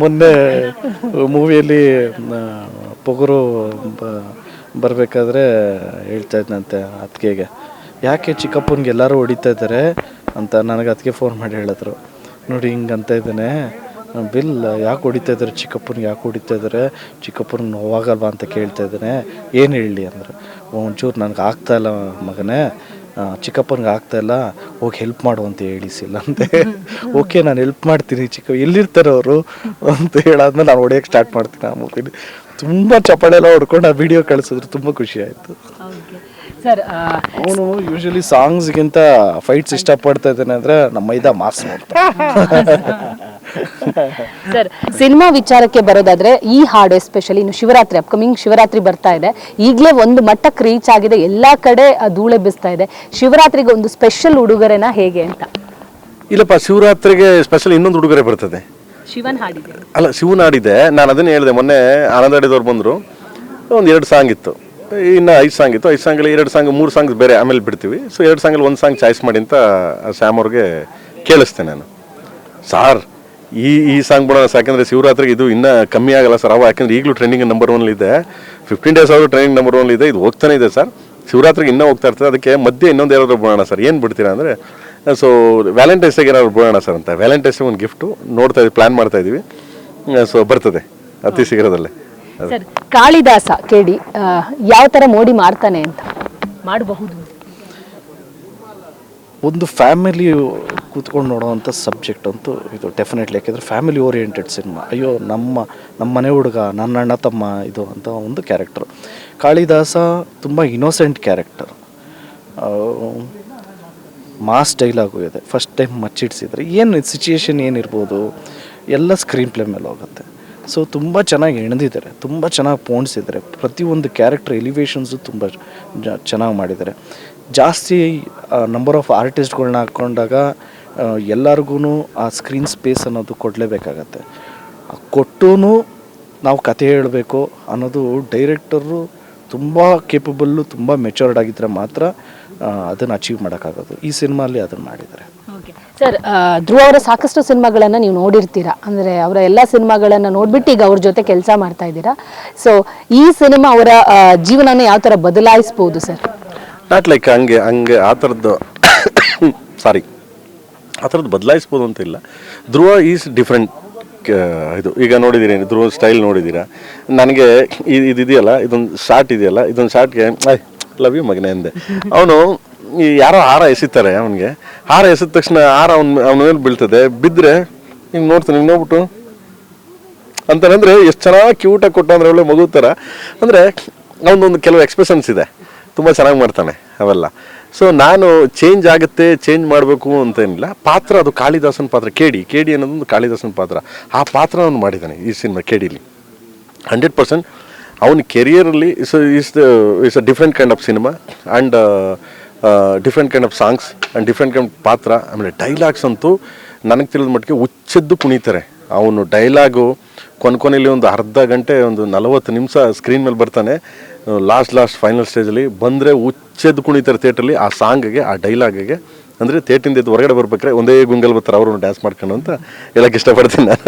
ಮೊನ್ನೆ ಮೂವಿಯಲ್ಲಿ ಪೊಗರು ಬರಬೇಕಾದ್ರೆ ಹೇಳ್ತಾ ಇದ್ದಂತೆ ಅತ್ತಿಗೆಗೆ, ಯಾಕೆ ಚಿಕ್ಕಪ್ಪನಿಗೆ ಎಲ್ಲರೂ ಹೊಡಿತಾ ಇದ್ದಾರೆ ಅಂತ ನನಗೆ ಅದಕ್ಕೆ ಫೋನ್ ಮಾಡಿ ಹೇಳಿದ್ರು. ನೋಡಿ ಹಿಂಗಂತ ಇದ್ದಾನೆ, ಬಿಲ್ ಯಾಕೆ ಹೊಡಿತಾ ಇದ್ದಾರೆ, ಚಿಕ್ಕಪ್ಪನಿಗೆ ಯಾಕೆ ಹೊಡಿತಾ ಇದ್ದಾರೆ, ಚಿಕ್ಕಪ್ಪನ ನೋವಾಗಲ್ವಾ ಅಂತ ಕೇಳ್ತಾ ಇದ್ದಾನೆ, ಏನು ಹೇಳಲಿ ಅಂದ್ರೆ, ಒಂಚೂರು ನನಗೆ ಆಗ್ತಾಯಿಲ್ಲ ಮಗನೇ, ಚಿಕ್ಕಪ್ಪನಿಗೆ ಆಗ್ತಾಯಿಲ್ಲ, ಹೋಗಿ ಹೆಲ್ಪ್ ಮಾಡು ಅಂತ ಹೇಳಿಸಿಲ್ಲ ಅಂತೆ. ಓಕೆ ನಾನು ಹೆಲ್ಪ್ ಮಾಡ್ತೀನಿ, ಎಲ್ಲಿರ್ತಾರೆ ಅವರು ಅಂತ ಹೇಳಾದ್ಮೇಲೆ ನಾನು ಹೊಡೆಯೋಕ್ಕೆ ಸ್ಟಾರ್ಟ್ ಮಾಡ್ತೀನಿ. ಆ ಮೂವಿಲಿ ತುಂಬ ಚಪ್ಪಾಳೆ ಎಲ್ಲ ಹೊಡ್ಕೊಂಡು ಆ ವಿಡಿಯೋ ಕಳಿಸಿದ್ರು, ತುಂಬ ಖುಷಿ ಆಯಿತು. ಸರ್, ಅವನು ಯೂಶಲಿ ಸಾಂಗ್ಸ್ಗಿಂತ ಫೈಟ್ಸ್ ಇಷ್ಟಪಡ್ತಾ ಇದ್ದಾನೆ ಅಂದರೆ ನಮ್ಮ ಮೈದಾ ಮಾಸ್ ನೋಡ್ತಾ. ಸರ್, ಸಿನಿಮಾ ವಿಚಾರಕ್ಕೆ ಬರೋದಾದ್ರೆ ಈ ಹಾಡು ಎಸ್ಪೆಷಲಿ ಇನ್ನು ಶಿವರಾತ್ರಿ, ಅಪ್ಕಮಿಂಗ್ ಶಿವರಾತ್ರಿ ಬರ್ತಾ ಇದೆ, ಈಗಲೇ ಒಂದು ಮಟ್ಟಕ್ಕೆ ರೀಚ್ ಆಗಿದೆ, ಎಲ್ಲಾ ಕಡೆ ಧೂಳೆ ಬಿಸ್ತಾ ಇದೆ. ಶಿವರಾತ್ರಿಗೆ ಒಂದು ಸ್ಪೆಷಲ್ ಉಡುಗೊರೆನ ಹೇಗೆ ಅಂತ? ಇಲ್ಲಪ್ಪ, ಶಿವರಾತ್ರಿಗೆ ಸ್ಪೆಷಲ್ ಇನ್ನೊಂದು ಉಡುಗೊರೆ ಬರ್ತದೆ. ಶಿವನ್ ಹಾಡಿದೆ ಅಲ್ಲ, ಶಿವನ್ ಹಾಡಿದೆ. ನಾನು ಅದನ್ನೇ ಹೇಳಿದೆ ಮೊನ್ನೆ, ಆನಂದ ಹಾಡಿದವ್ರು ಬಂದರು, ಒಂದು 2 ಸಾಂಗ್ ಇತ್ತು, ಇನ್ನು 5 ಸಾಂಗ್ ಇತ್ತು. 5 ಸಾಂಗಲ್ಲಿ 2 ಸಾಂಗ್ 3 ಸಾಂಗ್ಸ್ ಬೇರೆ ಆಮೇಲೆ ಬಿಡ್ತೀವಿ. ಸೊ 2 ಸಾಂಗಲ್ಲಿ 1 ಸಾಂಗ್ ಚಾಯ್ಸ್ ಮಾಡಿ ಅಂತ ಶ್ಯಾಮ್ ಅವ್ರಿಗೆ ಕೇಳಿಸ್ತೆ ನಾನು. ಸಾರ್ ಈ ಸಾಂಗ್ ಬಿಡೋಣ, ಯಾಕೆಂದರೆ ಶಿವರಾತ್ರಿಗೆ ಇದು ಇನ್ನೂ ಕಮ್ಮಿ ಆಗಲ್ಲ ಸರ್. ಯಾಕೆಂದರೆ ಈಗಲೂ ಟ್ರೆಂಡಿಂಗ್ ನಂಬರ್ 1 ಇದೆ, 15 ಡೇಸ್ ಆದರೂ ಟ್ರೆಂಡಿಂಗ್ ನಂಬರ್ 1 ಇದೆ, ಇದು ಹೋಗ್ತಾನೆ ಇದೆ ಸರ್. ಶಿವರಾತ್ರಿಗೆ ಇನ್ನೂ ಹೋಗ್ತಾ ಇರ್ತದೆ, ಅದಕ್ಕೆ ಮಧ್ಯೆ ಇನ್ನೊಂದು ಏನಾದರೂ ಬಿಡೋಣ ಸರ್, ಏನು ಬಿಡ್ತೀರಾ ಅಂದರೆ, ಸೊ ವ್ಯಾಲೆಂಟೈನ್ಸ್ಗೆ ಏನಾದ್ರು ಬಿಡೋಣ ಸರ್ ಅಂತ. ವ್ಯಾಲೆಂಟೈನ್ಸ್ಗೆ ಒಂದು ಗಿಫ್ಟು ನೋಡ್ತಾ ಇದ್ದೀವಿ, ಪ್ಲ್ಯಾನ್ ಮಾಡ್ತಾ ಇದ್ದೀವಿ. ಸೊ ಬರ್ತದೆ ಅತಿ ಶೀಘ್ರದಲ್ಲೇ. ಸರ್, ಕಾಳಿದಾಸ ಕೇಳಿ ಯಾವ ಥರ ಮೋಡಿ ಮಾಡ್ತಾನೆ ಅಂತ ಮಾಡಬಹುದು? ಒಂದು ಫ್ಯಾಮಿಲಿ ಕೂತ್ಕೊಂಡು ನೋಡೋವಂಥ ಸಬ್ಜೆಕ್ಟ್ ಅಂತೂ ಇದು ಡೆಫಿನೆಟ್ಲಿ. ಯಾಕೆಂದರೆ ಫ್ಯಾಮಿಲಿ ಓರಿಯೆಂಟೆಡ್ ಸಿನಿಮಾ. ಅಯ್ಯೋ ನಮ್ಮ ಮನೆ ಹುಡುಗ, ನನ್ನ ಅಣ್ಣ ತಮ್ಮ ಇದು ಅಂತ ಒಂದು ಕ್ಯಾರೆಕ್ಟರ್. ಕಾಳಿದಾಸ ತುಂಬ ಇನ್ನೋಸೆಂಟ್ ಕ್ಯಾರೆಕ್ಟರ್, ಮಾಸ್ ಡೈಲಾಗು ಇದೆ. ಫಸ್ಟ್ ಟೈಮ್ ಮಚ್ಚಿಡ್ಸಿದ್ರೆ ಏನು ಸಿಚುಯೇಷನ್ ಏನಿರ್ಬೋದು ಎಲ್ಲ ಸ್ಕ್ರೀನ್ ಪ್ಲೇ ಮೇಲೆ ಹೋಗುತ್ತೆ. ಸೊ ತುಂಬ ಚೆನ್ನಾಗಿ ಎಣೆದಿದ್ದಾರೆ, ತುಂಬ ಚೆನ್ನಾಗಿ ಪೋಣಿಸಿದ್ದಾರೆ. ಪ್ರತಿಯೊಂದು ಕ್ಯಾರೆಕ್ಟರ್ ಎಲಿವೇಶನ್ಸು ತುಂಬ ಚೆನ್ನಾಗಿ ಮಾಡಿದ್ದಾರೆ. ಜಾಸ್ತಿ ನಂಬರ್ ಆಫ್ ಆರ್ಟಿಸ್ಟ್ಗಳನ್ನ ಹಾಕ್ಕೊಂಡಾಗ ಎಲ್ಲರಿಗೂ ಆ ಸ್ಕ್ರೀನ್ ಸ್ಪೇಸ್ ಅನ್ನೋದು ಕೊಡಲೇಬೇಕಾಗತ್ತೆ. ಕೊಟ್ಟೂ ನಾವು ಕತೆ ಹೇಳಬೇಕು ಅನ್ನೋದು ಡೈರೆಕ್ಟರು ತುಂಬ ಕೇಪಬಲ್ಲು, ತುಂಬ ಮೆಚೂರ್ಡ್ ಆಗಿದ್ದರೆ ಮಾತ್ರ ಅದನ್ನು ಅಚೀವ್ ಮಾಡೋಕ್ಕಾಗೋದು. ಈ ಸಿನಿಮಾಲಿ ಅದನ್ನು ಮಾಡಿದ್ದಾರೆ. ಸರ್, ಧ್ರುವ ಅವರ ಸಾಕಷ್ಟು ಸಿನಿಮಾಗಳನ್ನು ನೀವು ನೋಡಿರ್ತೀರಾ, ಅಂದರೆ ಅವರ ಎಲ್ಲ ಸಿನಿಮಾಗಳನ್ನು ನೋಡ್ಬಿಟ್ಟು ಈಗ ಅವ್ರ ಜೊತೆ ಕೆಲಸ ಮಾಡ್ತಾ ಇದ್ದೀರಾ. ಸೊ ಈ ಸಿನಿಮಾ ಅವರ ಜೀವನನ ಯಾವ ಥರ ಬದಲಾಯಿಸ್ಬೋದು ಸರ್? ನಾಟ್ ಲೈಕ್ ಹಂಗೆ ಆ ಥರದ್ದು ಸಾರಿ ಆ ಥರದ್ದು ಬದಲಾಯಿಸ್ಬೋದು ಅಂತ ಇಲ್ಲ. ಧ್ರುವ ಈಸ್ ಡಿಫ್ರೆಂಟ್. ಇದು ಈಗ ನೋಡಿದ್ದೀರಿ, ಧ್ರುವ ಸ್ಟೈಲ್ ನೋಡಿದ್ದೀರಾ. ನನಗೆ ಇದೆಯಲ್ಲ, ಇದೊಂದು ಶಾರ್ಟ್ ಇದೆಯಲ್ಲ, ಇದೊಂದು ಶಾರ್ಟ್ಗೆ ಲವ್ ಯು ಮಗನೇ ಅಂದೆ. ಅವನು ಯಾರೋ ಹಾರ ಎಸಿತಾರೆ, ಅವನಿಗೆ ಹಾರ ಎಸಿದ ತಕ್ಷಣ ಹಾರ ಅವನ ಮೇಲೆ ಬೀಳ್ತದೆ, ಬಿದ್ದರೆ ಹಿಂಗೆ ನೋಡ್ತಾನೆ, ಹಿಂಗೆ ನೋಡ್ಬಿಟ್ಟು ಅಂತಾನಂದರೆ ಎಷ್ಟು ಚೆನ್ನಾಗಿ ಕ್ಯೂಟಾಗಿ ಕೊಟ್ಟ ಅಂದರೆ ಒಳ್ಳೆ ಮಗು ಥರ. ಅಂದರೆ ಅವನೊಂದು ಕೆಲವು ಎಕ್ಸ್ಪ್ರೆಷನ್ಸ್ ಇದೆ, ತುಂಬ ಚೆನ್ನಾಗಿ ಮಾಡ್ತಾನೆ ಅವೆಲ್ಲ. ಸೊ ನಾನು ಚೇಂಜ್ ಆಗುತ್ತೆ, ಚೇಂಜ್ ಮಾಡಬೇಕು ಅಂತೇನಿಲ್ಲ. ಪಾತ್ರ ಅದು ಕಾಳಿದಾಸನ ಪಾತ್ರ, ಕೇಡಿ ಅನ್ನೋದೊಂದು ಕಾಳಿದಾಸನ ಪಾತ್ರ. ಆ ಪಾತ್ರ ಅವನು ಮಾಡಿದ್ದಾನೆ ಈ ಸಿನಿಮಾ ಕೇಡಿಲಿ 100%. ಅವನ ಕೆರಿಯರಲ್ಲಿ is a different kind of cinema and different kind of songs and different kind ಪಾತ್ರ. ಆಮೇಲೆ ಡೈಲಾಗ್ಸ್ ಅಂತೂ ನನಗೆ ತಿಳಿದ ಮಟ್ಟಿಗೆ ಹುಚ್ಚೆದ್ದು ಕುಣಿತಾರೆ. ಅವನು ಡೈಲಾಗು ಕೊನೆಯಲ್ಲಿ ಒಂದು ಅರ್ಧ ಗಂಟೆ, ಒಂದು 40 ನಿಮಿಷ ಸ್ಕ್ರೀನ್ ಮೇಲೆ ಬರ್ತಾನೆ. ಲಾಸ್ಟ್ ಫೈನಲ್ ಸ್ಟೇಜಲ್ಲಿ ಬಂದರೆ ಹುಚ್ಚೆದ್ದು ಕುಣಿತಾರೆ ಥಿಯೇಟ್ರಲ್ಲಿ ಆ ಸಾಂಗಿಗೆ, ಆ ಡೈಲಾಗಿಗೆ. ಅಂದರೆ ಥಿಯೇಟ್ರಿಂದ ಎದ್ದು ಹೊರಗಡೆ ಬರ್ಬೇಕಾರೆ ಒಂದೇ ಗುಂಗಲ್ ಬರ್ತಾರೆ ಅವರು ಡ್ಯಾನ್ಸ್ ಮಾಡ್ಕೊಂಡು ಅಂತ ಹೇಳಕ್ಕೆ ಇಷ್ಟಪಡ್ತೀನಿ ನಾನು.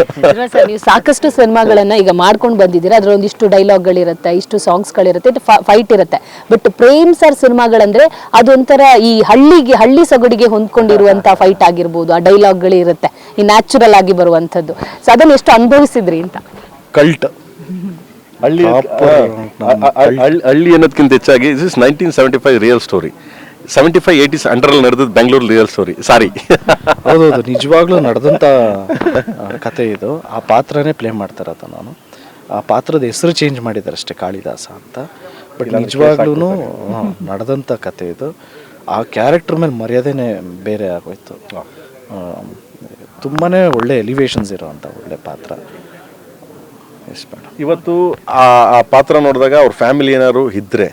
ಸರ್, ನೀವು ಸಾಕಷ್ಟು ಸಿನಿಮಾಗಳನ್ನು ಈಗ ಮಾಡ್ಕೊಂಡು ಬಂದಿದ್ದೀರಾ, ಅದರ ಒಂದಿಷ್ಟು ಡೈಲಾಗ್ಗಳಿರುತ್ತೆ, ಇಷ್ಟು ಸಾಂಗ್ಸ್ಗಳಿರುತ್ತೆ, ಫೈಟ್ ಇರುತ್ತೆ. ಬಟ್ ಪ್ರೇಮ್ ಸರ್ ಸಿನಿಮಾಗಳಂದ್ರೆ ಅದೊಂಥರ ಈ ಹಳ್ಳಿ ಸೊಗಡಿಗೆ ಹೊಂದ್ಕೊಂಡಿರುವಂಥ ಫೈಟ್ ಆಗಿರ್ಬೋದು, ಆ ಡೈಲಾಗ್ಗಳಿರುತ್ತೆ, ಈ ನ್ಯಾಚುರಲ್ ಆಗಿ ಬರುವಂಥದ್ದು. ಸೊ ಅದನ್ನು ಎಷ್ಟು ಅನುಭವಿಸಿದ್ರಿ ಅಂತ? ಕಲ್ಟ್ ಹಳ್ಳಿ ಅನ್ನೋದಕ್ಕಿಂತ ಹೆಚ್ಚಾಗಿ ಇಸ್ 1975 ರಿಯಲ್ ಸ್ಟೋರಿ. 75, 80s ಅಂಡರಲ್ಲಿ ನಡೆದದ್ದು ಬೆಂಗಳೂರು ರಿಯಲ್ ಸ್ಟೋರಿ. ಸಾರಿ, ಹೌದೌದು, ನಿಜವಾಗ್ಲೂ ನಡೆದಂಥ ಕತೆ ಇದು. ಆ ಪಾತ್ರನೇ ಪ್ಲೇ ಮಾಡ್ತಾರತ್ತ ನಾನು. ಆ ಪಾತ್ರದ ಹೆಸರು ಚೇಂಜ್ ಮಾಡಿದ್ದಾರೆ ಅಷ್ಟೇ, ಕಾಳಿದಾಸ ಅಂತ. ಬಟ್ ನಿಜವಾಗ್ಲೂ ನಡೆದಂಥ ಕತೆ ಇದು. ಆ ಕ್ಯಾರೆಕ್ಟರ್ ಮೇಲೆ ಮರ್ಯಾದೆನೇ ಬೇರೆ ಆಗೋಯ್ತು. ತುಂಬಾ ಒಳ್ಳೆ ಎಲಿವೇಶನ್ಸ್ ಇರೋವಂಥ ಒಳ್ಳೆ ಪಾತ್ರ. ಇವತ್ತು ಆ ಪಾತ್ರ ನೋಡಿದಾಗ ಅವ್ರ ಫ್ಯಾಮಿಲಿ ಏನಾದ್ರು ಇದ್ದರೆ,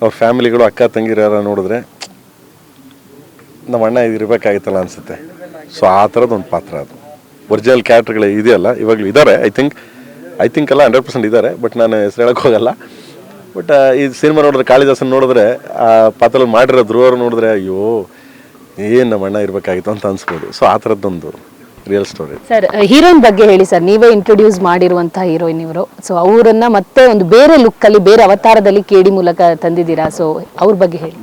ಅವ್ರ ಫ್ಯಾಮಿಲಿಗಳು ಅಕ್ಕ ತಂಗಿರು ಯಾರು ನೋಡಿದ್ರೆ ನಮ್ಮ ಅಣ್ಣ ಇರಬೇಕಾಗಿತ್ತಲ್ಲ ಅನಿಸುತ್ತೆ. ಸೊ ಆ ಥರದ್ದು ಒಂದು ಪಾತ್ರ ಅದು. ಒರಿಜಿನಲ್ ಕ್ಯಾರೆಕ್ಟರ್ಗಳು ಇದೆಯಲ್ಲ ಇವಾಗಲೂ ಇದ್ದಾರೆ, ಐ ಥಿಂಕ್ ಅಲ್ಲ 100% ಇದ್ದಾರೆ, ಬಟ್ ನಾನು ಹೆಸರು ಹೇಳೋಕ್ಕೆ ಹೋಗಲ್ಲ. ಬಟ್ ಈ ಸಿನಿಮಾ ನೋಡಿದ್ರೆ ಕಾಳಿದಾಸನ್ ನೋಡಿದ್ರೆ ಆ ಪಾತ್ರ ಮಾಡಿರೋ ಧ್ರುವರು ನೋಡಿದ್ರೆ ಅಯ್ಯೋ ಏನು ನಮ್ಮ ಅಣ್ಣ ಇರಬೇಕಾಗಿತ್ತು ಅಂತ ಅನ್ಸ್ಬೋದು. ಸೊ ಆ ಥರದ್ದೊಂದು ರಿಯಲ್ ಸ್ಟೋರಿ. ಸರ್, ಹೀರೋಯಿನ್ ಬಗ್ಗೆ ಹೇಳಿ ಸರ್. ನೀವೇ ಇಂಟ್ರೊಡ್ಯೂಸ್ ಮಾಡಿರುವಂತಹ ಹೀರೋಯಿನ್ ಇವರು. ಸೊ ಅವರನ್ನ ಮತ್ತೆ ಒಂದು ಬೇರೆ ಲುಕ್ ಅಲ್ಲಿ, ಬೇರೆ ಅವತಾರದಲ್ಲಿ ಕೇಡಿ ಮೂಲಕ ತಂದಿದ್ದೀರಾ. ಸೊ ಅವ್ರ ಬಗ್ಗೆ ಹೇಳಿ.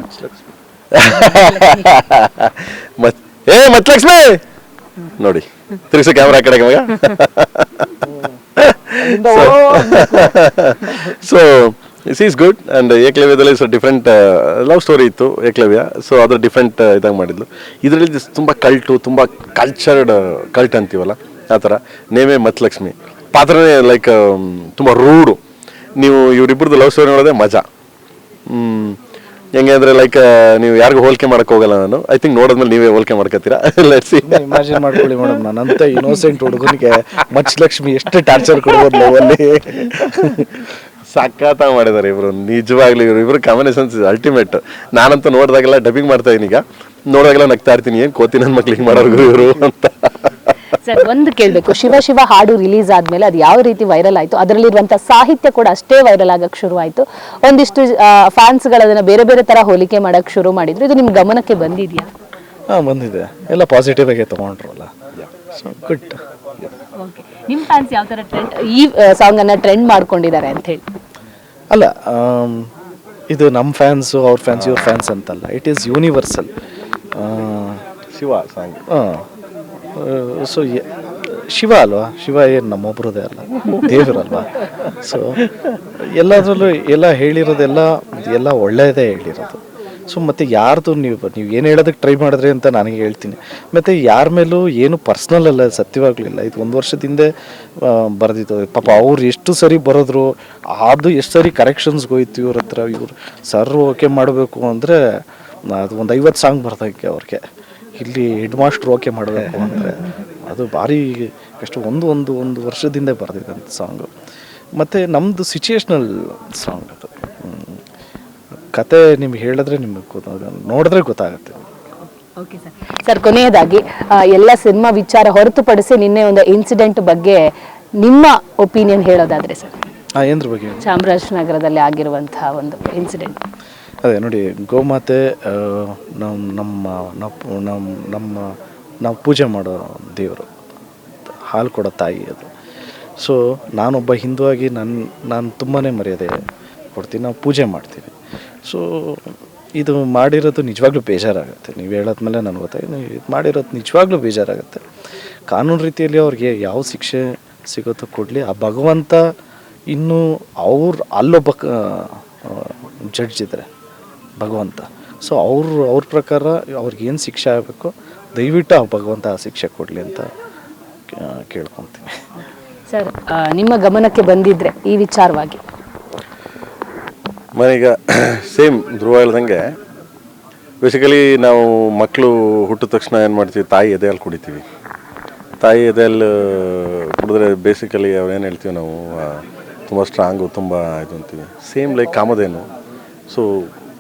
ಮತ್ಲಕ್ಷ್ಮಿ ನೋಡಿ, ತಿರ್ಗಿಸಿ ಕ್ಯಾಮ್ರಾ ಕಡೆಗೆ ಮಗ. So is good. ಆ್ಯಂಡ್ ಏಕಲವ್ಯದಲ್ಲಿ ಸೊ ಡಿಫ್ರೆಂಟ್ ಲವ್ ಸ್ಟೋರಿ ಇತ್ತು ಏಕಲವ್ಯ. ಸೊ ಅದ್ರ ಡಿಫ್ರೆಂಟ್ ಇದಾಗಿ ಮಾಡಿದ್ಲು. ಇದರಲ್ಲಿ ತುಂಬ ಕಲ್ಟು, ತುಂಬ ಕಲ್ಚರ್ಡ್ ಕಲ್ಟ್ ಅಂತೀವಲ್ಲ ಆ ಥರ. ನೇಮೇ ಮತ್ಲಕ್ಷ್ಮಿ ಪಾತ್ರನೇ ಲೈಕ್ ತುಂಬ ರೂಡು. ನೀವು ಇವರಿಬ್ಬರದ್ದು ಲವ್ ಸ್ಟೋರಿ ನೋಡೋದೇ ಮಜಾ. ಹೆಂಗೆ ಅಂದರೆ ಲೈಕ್ ನೀವು ಯಾರಿಗೂ ಹೋಲಿಕೆ ಮಾಡೋಕ್ಕೆ ಹೋಗಲ್ಲ ನಾನು. ಐ ಥಿಂಕ್ ನೋಡಿದ್ಮೇಲೆ ನೀವೇ ಹೋಲಿಕೆ ಮಾಡ್ಕೊತೀರಾ. ಇಮ್ಯಾಜಿನ್ ಮಾಡ್ಕೊಳ್ಳಿ ಮೇಡಮ್, ನಾನಂತ ಇನ್ನೋಸೆಂಟ್ ಹುಡುಗನಿಗೆ ಮಚ್ಲಕ್ಷ್ಮಿ ಎಷ್ಟು ಟಾರ್ಚರ್ ಕೊಡ್ಬೋದು ಲವಲ್ಲಿ. ಸಖತ್ತಾಗಿ ಮಾಡಿದ್ದಾರೆ ಇವರು, ನಿಜವಾಗ್ಲೂ ಇವರು ಕಾಂಬಿನೇಷನ್ಸ್ ಅಲ್ಟಿಮೇಟ್. ನಾನಂತೂ ನೋಡಿದಾಗೆಲ್ಲ ಡಬ್ಬಿಂಗ್ ಮಾಡ್ತಾ ಇದೀನಿ, ಈಗ ನೋಡಿದಾಗೆಲ್ಲ ನಗ್ತಾ ಇರ್ತೀನಿ, ಏನು ಕೋತಿ ನನ್ನ ಮಕ್ಳಿಗೆ ಮಾಡೋರು ಇವರು ಅಂತ. ಸರ್, ಒಂದು ಕೇಳಬೇಕು. ಶಿವ ಶಿವ ಹಾಡು ರಿಲೀಸ್ ಆದ್ಮೇಲೆ ಅದು ಯಾವ ರೀತಿ ವೈರಲ್ ಆಯ್ತು, ಅದರಲ್ಲಿರುವಂತ ಸಾಹಿತ್ಯ ಕೂಡ ಅಷ್ಟೇ ವೈರಲ್ ಆಗಕ್ಕೆ ಶುರು ಆಯ್ತು. ಒಂದಿಷ್ಟು ಫ್ಯಾನ್ಸ್ಗಳು ಅದನ್ನ ಬೇರೆ ಬೇರೆ ತರ ಹೋಲಿಕೆ ಮಾಡಕ್ ಶುರು ಮಾಡಿದ್ರು. ಇದು ನಿಮ್ ಗಮನಕ್ಕೆ ಬಂದಿದ್ಯಾ? ಬಂದಿದೆ. ಎಲ್ಲ ಪಾಸಿಟಿವ್ ಆಗಿ ತಗೊಂಡ್ರಲ್ಲ. So good. ನಿಮ್ ಫ್ಯಾನ್ಸ್ ಯಾವ ತರ ಈ ಸಾಂಗ್ ಅನ್ನ ಟ್ರೆಂಡ್ ಮಾಡ್ಕೊಂಡಿದ್ದಾರೆ ಅಂತ ಹೇಳಿ? ಅಲ್ಲ, ಇದು ನಮ್ಮ ಫ್ಯಾನ್ಸು, ಅವ್ರ ಫ್ಯಾನ್ಸ್, ಇವ್ರ ಫ್ಯಾನ್ಸ್ ಅಂತಲ್ಲ. It is universal. Shiva song. So Shiva ಅಲ್ವಾ, ಶಿವ ಏನು ನಮ್ಮೊಬ್ಬರದೇ ಅಲ್ಲ, ದೇವರಲ್ವಾ. ಸೊ ಎಲ್ಲದರಲ್ಲೂ ಎಲ್ಲ ಹೇಳಿರೋದೆಲ್ಲ ಎಲ್ಲ ಒಳ್ಳೆಯದೇ ಹೇಳಿರೋದು. ಸೊ ಮತ್ತು ಯಾರ್ದು ನೀವು ಏನು ಹೇಳೋದಕ್ಕೆ ಟ್ರೈ ಮಾಡಿದ್ರಿ ಅಂತ ನನಗೆ ಹೇಳ್ತೀನಿ. ಮತ್ತು ಯಾರ ಮೇಲೂ ಏನು ಪರ್ಸ್ನಲ್ ಅಲ್ಲ, ಸತ್ಯವಾಗಲಿಲ್ಲ. ಇದು 1 ವರ್ಷದ ಬರೆದಿದ್ದು. ಪಾಪ ಅವ್ರು ಎಷ್ಟು ಸರಿ ಬರೋದ್ರು, ಅದು ಎಷ್ಟು ಸರಿ ಕರೆಕ್ಷನ್ಸ್ಗೆ ಹೋಯ್ತು ಇವ್ರ ಹತ್ರ. ಇವ್ರು ಸರ್ ಓಕೆ ಮಾಡಬೇಕು ಅಂದರೆ ಅದು ಒಂದು 50 ಸಾಂಗ್ ಬರ್ದಕ್ಕೆ ಅವ್ರಿಗೆ. ಇಲ್ಲಿ ಹೆಡ್ ಮಾಸ್ಟ್ರು ಓಕೆ ಮಾಡಬೇಕು ಅಂದರೆ ಅದು ಭಾರಿ ಕಷ್ಟ. ಒಂದು ವರ್ಷದಿಂದ ಬರೆದಿದ್ದಂಥ ಸಾಂಗು. ಮತ್ತು ನಮ್ಮದು ಸಿಚುಯೇಷ್ನಲ್ ಸಾಂಗ್ ಅದು. ಕತೆ ನಿಮ್ಗೆ ಹೇಳಿದ್ರೆ ನಿಮಗೆ ನೋಡಿದ್ರೆ ಗೊತ್ತಾಗುತ್ತೆ. Okay sir. ಸರ್, ಕೊನೆಯದಾಗಿ ಎಲ್ಲ ಸಿನಿಮಾ ವಿಚಾರ ಹೊರತುಪಡಿಸಿ ನಿನ್ನೆ ಒಂದು ಇನ್ಸಿಡೆಂಟ್ ಬಗ್ಗೆ ನಿಮ್ಮ ಒಪಿನಿಯನ್ ಹೇಳೋದಾದ್ರೆ ಸರ್? ಏನ್ರ ಬಗ್ಗೆ? ಚಾಮರಾಜನಗರದಲ್ಲಿ ಆಗಿರುವಂತಹ ಒಂದು ಇನ್ಸಿಡೆಂಟ್. ಅದೇ ನೋಡಿ, ಗೋಮಾತೆ ನಾವು ಪೂಜೆ ಮಾಡೋ ದೇವರು, ಹಾಲು ಕೊಡೋ ತಾಯಿ ಅದು. ಸೊ ನಾನೊಬ್ಬ ಹಿಂದೂವಾಗಿ ನಾನು ತುಂಬಾ ಮರ್ಯಾದೆ ಕೊಡ್ತೀನಿ, ನಾವು ಪೂಜೆ ಮಾಡ್ತೀವಿ. ಸೊ ಇದು ಮಾಡಿರೋದು ನಿಜವಾಗ್ಲೂ ಬೇಜಾರಾಗುತ್ತೆ. ನೀವು ಹೇಳೋದ್ಮೇಲೆ ನನಗೆ ಗೊತ್ತಾಗಿದೆ, ನೀವು ಇದು ಮಾಡಿರೋದು ನಿಜವಾಗ್ಲೂ ಬೇಜಾರಾಗುತ್ತೆ. ಕಾನೂನು ರೀತಿಯಲ್ಲಿ ಅವ್ರಿಗೆ ಯಾವ ಶಿಕ್ಷೆ ಸಿಗುತ್ತೋ ಕೊಡಲಿ. ಆ ಭಗವಂತ ಇನ್ನೂ ಅಲ್ಲೊಬ್ಬ ಜಡ್ಜ್ ಇದ್ದಾರೆ ಭಗವಂತ. ಸೊ ಅವ್ರ ಪ್ರಕಾರ ಅವ್ರಿಗೇನು ಶಿಕ್ಷೆ ಆಗಬೇಕು, ದಯವಿಟ್ಟು ಆ ಭಗವಂತ ಆ ಶಿಕ್ಷೆ ಕೊಡಲಿ ಅಂತ ಕೇಳ್ಕೊತೀನಿ. ಸರ್, ನಿಮ್ಮ ಗಮನಕ್ಕೆ ಬಂದಿದ್ರೆ ಈ ವಿಚಾರವಾಗಿ? ಮನೀಗ ಸೇಮ್ ಧ್ರುವ ಹೇಳ್ದಂಗೆ, ಬೇಸಿಕಲಿ ನಾವು ಮಕ್ಕಳು ಹುಟ್ಟಿದ ತಕ್ಷಣ ಏನು ಮಾಡ್ತೀವಿ, ತಾಯಿ ಎದೆಯಲ್ಲಿ ಕುಡಿತೀವಿ. ತಾಯಿ ಎದೆಯಲ್ಲಿ ಕುಡಿದ್ರೆ ಬೇಸಿಕಲಿ ಅವ್ರೇನು ಹೇಳ್ತೀವಿ ನಾವು, ತುಂಬ ಸ್ಟ್ರಾಂಗು, ತುಂಬ ಇದು ಅಂತೀವಿ. ಸೇಮ್ ಲೈಕ್ ಕಾಮಧೇನು. ಸೊ